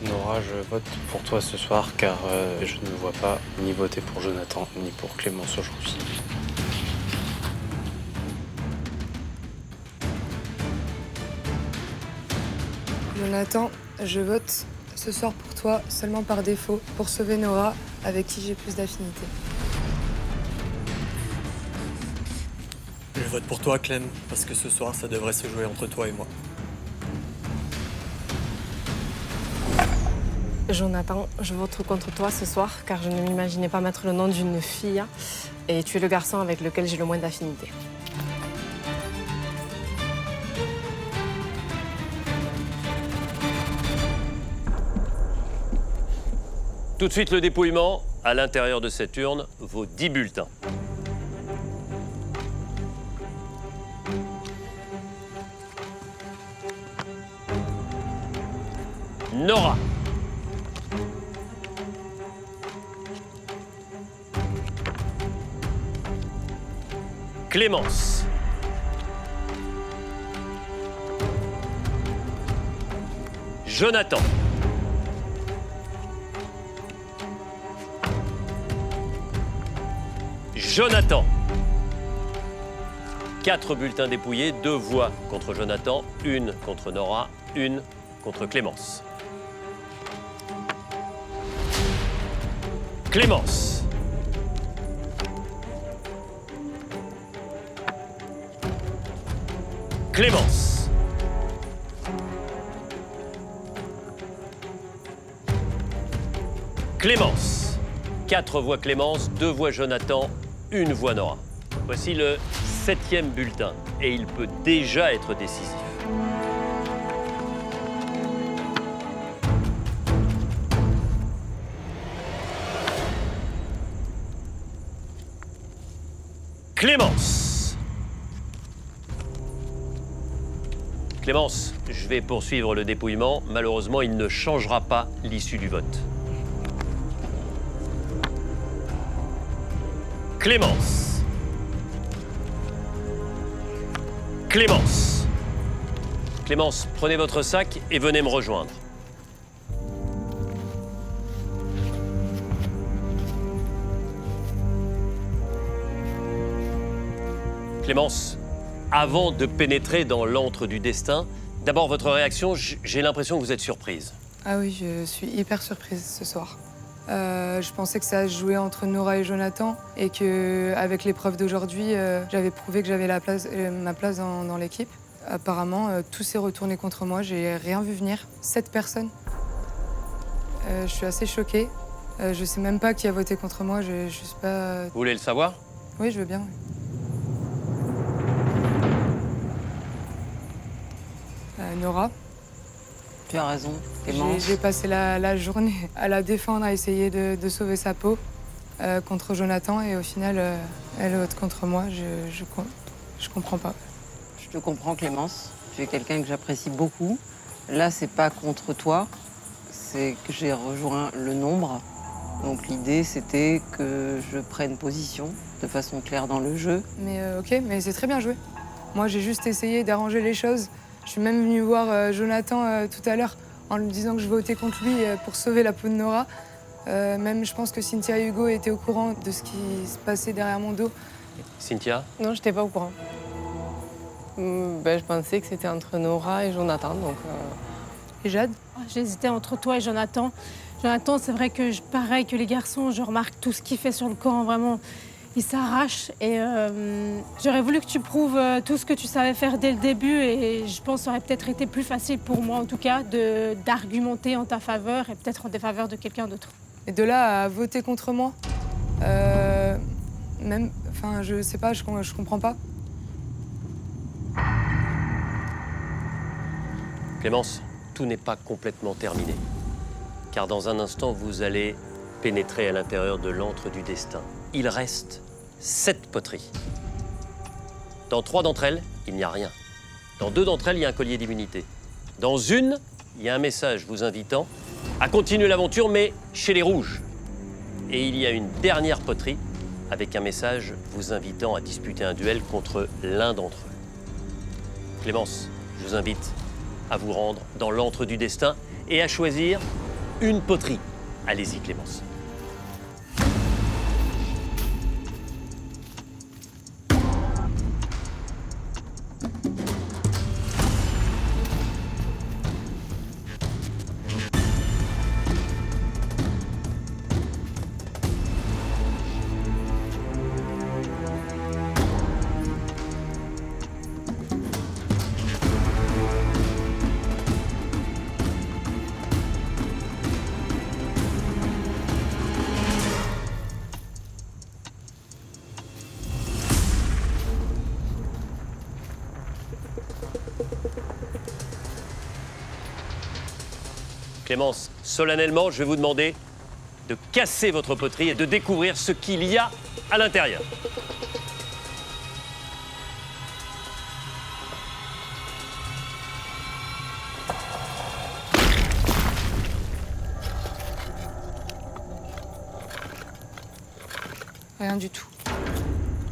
S24: Nora, je vote pour toi ce soir car je ne vois pas ni voter pour Jonathan ni pour Clémence aujourd'hui.
S11: Jonathan, je vote ce soir pour toi seulement par défaut, pour sauver Nora, avec qui j'ai plus d'affinité.
S7: Je vote pour toi, Clem, parce que ce soir, ça devrait se jouer entre toi et moi.
S14: Jonathan, je vote contre toi ce soir car je ne m'imaginais pas mettre le nom d'une fille et tu es le garçon avec lequel j'ai le moins d'affinité.
S1: Tout de suite le dépouillement. À l'intérieur de cette urne, vos 10 bulletins. Nora. Clémence. Jonathan. Jonathan. 4 bulletins dépouillés, 2 voix contre Jonathan, 1 contre Nora, 1 contre Clémence. Clémence. Clémence. Clémence. 4 voix Clémence, 2 voix Jonathan, 1 voix Nora. Voici le 7e bulletin et il peut déjà être décisif. Clémence. Clémence, je vais poursuivre le dépouillement. Malheureusement, il ne changera pas l'issue du vote. Clémence. Clémence. Clémence, prenez votre sac et venez me rejoindre. Clémence, avant de pénétrer dans l'antre du destin, d'abord votre réaction, j'ai l'impression que vous êtes surprise.
S11: Ah oui, je suis hyper surprise ce soir. Je pensais que ça se jouait entre Nora et Jonathan et qu'avec l'épreuve d'aujourd'hui, j'avais prouvé que j'avais ma place dans l'équipe. Apparemment, tout s'est retourné contre moi, j'ai rien vu venir. 7 personnes. Je suis assez choquée. Je sais même pas qui a voté contre moi, je sais pas...
S1: Vous voulez le savoir?
S11: Oui, je veux bien. Oui. Nora.
S15: Tu as raison, Clémence.
S11: J'ai passé la journée à la défendre, à essayer de sauver sa peau contre Jonathan et au final, elle vote contre moi. Je comprends pas.
S15: Je te comprends, Clémence. Tu es quelqu'un que j'apprécie beaucoup. Là, c'est pas contre toi, c'est que j'ai rejoint le nombre. Donc l'idée, c'était que je prenne position de façon claire dans le jeu.
S11: Mais ok, mais c'est très bien joué. Moi, j'ai juste essayé d'arranger les choses. Je suis même venue voir Jonathan tout à l'heure en lui disant que je votais contre lui pour sauver la peau de Nora. Même, je pense que Cynthia et Hugo étaient au courant de ce qui se passait derrière mon dos.
S1: Cynthia?
S14: Non, j'étais pas au courant. Je pensais que c'était entre Nora et Jonathan, donc...
S11: Et Jade?
S17: J'hésitais entre toi et Jonathan. Jonathan, c'est vrai que pareil que les garçons, je remarque tout ce qu'il fait sur le camp, vraiment... Il s'arrache et j'aurais voulu que tu prouves tout ce que tu savais faire dès le début et je pense que ça aurait peut-être été plus facile pour moi en tout cas d'argumenter en ta faveur et peut-être en défaveur de quelqu'un d'autre.
S11: Et de là à voter contre moi, même, enfin je sais pas, je comprends pas.
S1: Clémence, tout n'est pas complètement terminé. Car dans un instant, vous allez pénétrer à l'intérieur de l'antre du destin. Il reste 7 poteries. Dans 3 d'entre elles, il n'y a rien. Dans 2 d'entre elles, il y a un collier d'immunité. Dans une, il y a un message vous invitant à continuer l'aventure, mais chez les rouges. Et il y a une dernière poterie avec un message vous invitant à disputer un duel contre l'un d'entre eux. Clémence, je vous invite à vous rendre dans l'antre du destin et à choisir une poterie. Allez-y, Clémence. Clémence, solennellement, je vais vous demander de casser votre poterie et de découvrir ce qu'il y a à l'intérieur.
S11: Rien du tout.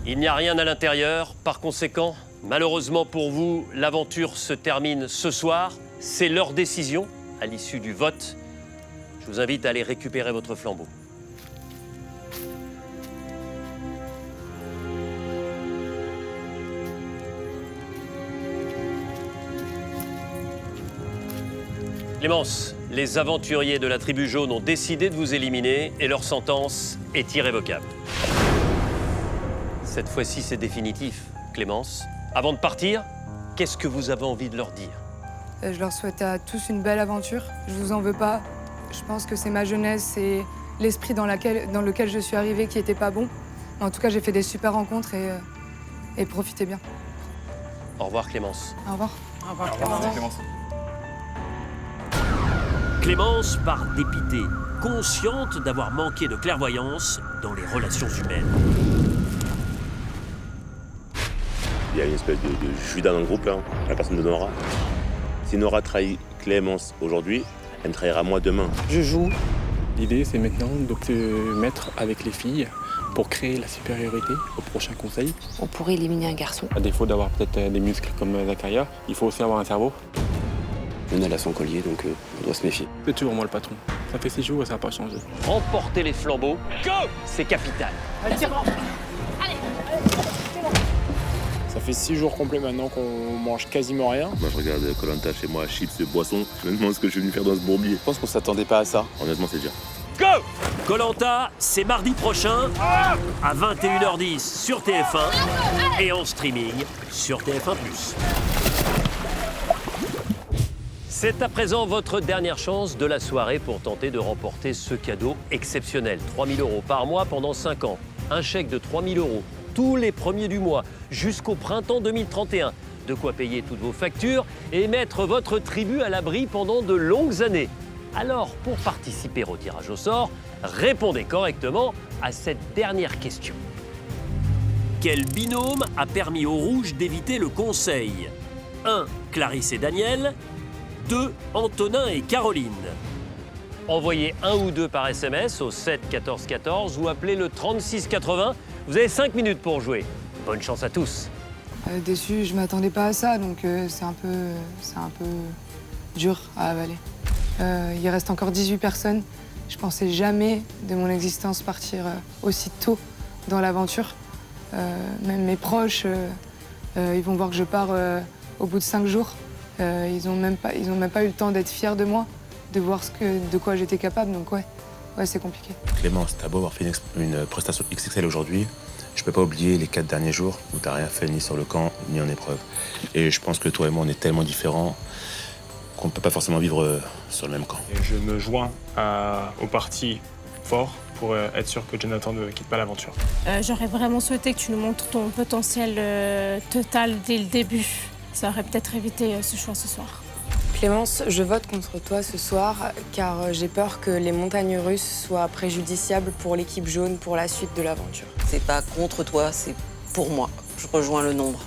S1: Il n'y a rien à l'intérieur, par conséquent, malheureusement pour vous, l'aventure se termine ce soir. C'est leur décision, à l'issue du vote. Je vous invite à aller récupérer votre flambeau. Clémence, les aventuriers de la tribu jaune ont décidé de vous éliminer et leur sentence est irrévocable. Cette fois-ci, c'est définitif, Clémence. Avant de partir, qu'est-ce que vous avez envie de leur dire?
S11: Je leur souhaite à tous une belle aventure. Je vous en veux pas. Je pense que c'est ma jeunesse, c'est l'esprit dans lequel je suis arrivée qui était pas bon. Mais en tout cas, j'ai fait des super rencontres et profitez bien.
S1: Au revoir, Clémence.
S11: Au revoir.
S6: Au revoir, Clémence.
S1: Clémence part dépitée, consciente d'avoir manqué de clairvoyance dans les relations humaines.
S20: Il y a une espèce de Judas dans le groupe, là, la personne de Nora. Si Nora trahit Clémence aujourd'hui, elle me trahira moi demain.
S8: Je joue. L'idée, c'est maintenant de te mettre avec les filles pour créer la supériorité au prochain conseil.
S14: On pourrait éliminer un garçon.
S8: À défaut d'avoir peut-être des muscles comme Zakaria, il faut aussi avoir un cerveau.
S9: Elle a son collier, donc on doit se méfier.
S8: C'est toujours moi le patron. Ça fait 6 jours et ça n'a pas changé.
S1: Remporter les flambeaux, c'est capital.
S16: Allez, c'est bon. Allez, c'est bon.
S12: Ça fait 6 jours complets maintenant qu'on mange quasiment rien.
S20: Moi, je regarde Koh-Lanta chez moi, chips et boissons. Je me demande ce que je suis venu faire dans ce bourbier. Je pense qu'on s'attendait pas à ça. Honnêtement, c'est dur.
S1: Go! Koh-Lanta, c'est mardi prochain à 21h10 sur TF1 et en streaming sur TF1+. C'est à présent votre dernière chance de la soirée pour tenter de remporter ce cadeau exceptionnel. 3 000 € par mois pendant 5 ans. Un chèque de 3 000 € tous les premiers du mois jusqu'au printemps 2031. De quoi payer toutes vos factures et mettre votre tribu à l'abri pendant de longues années. Alors, pour participer au tirage au sort, répondez correctement à cette dernière question. Quel binôme a permis aux Rouges d'éviter le conseil? 1. Clarisse et Daniel. 2. Antonin et Caroline. Envoyez 1 ou 2 par SMS au 7 14 14 ou appelez le 36 80. Vous avez 5 minutes pour jouer. Bonne chance à tous.
S11: Déçu, je m'attendais pas à ça, donc c'est un peu dur à avaler. Il reste encore 18 personnes. Je pensais jamais de mon existence partir aussi tôt dans l'aventure. Même mes proches, ils vont voir que je pars au bout de 5 jours. Ils n'ont même pas eu le temps d'être fiers de moi, de voir de quoi j'étais capable, donc ouais, c'est compliqué.
S9: Clémence, t'as beau avoir fait une prestation XXL aujourd'hui, je peux pas oublier les 4 derniers jours où t'as rien fait ni sur le camp, ni en épreuve. Et je pense que toi et moi, on est tellement différents qu'on ne peut pas forcément vivre sur le même camp.
S12: Et je me joins au parti fort pour être sûr que Jonathan ne quitte pas l'aventure.
S17: J'aurais vraiment souhaité que tu nous montres ton potentiel total dès le début. Ça aurait peut-être évité ce choix ce soir.
S14: Clémence, je vote contre toi ce soir car j'ai peur que les montagnes russes soient préjudiciables pour l'équipe jaune pour la suite de l'aventure.
S15: C'est pas contre toi, c'est pour moi. Je rejoins le nombre.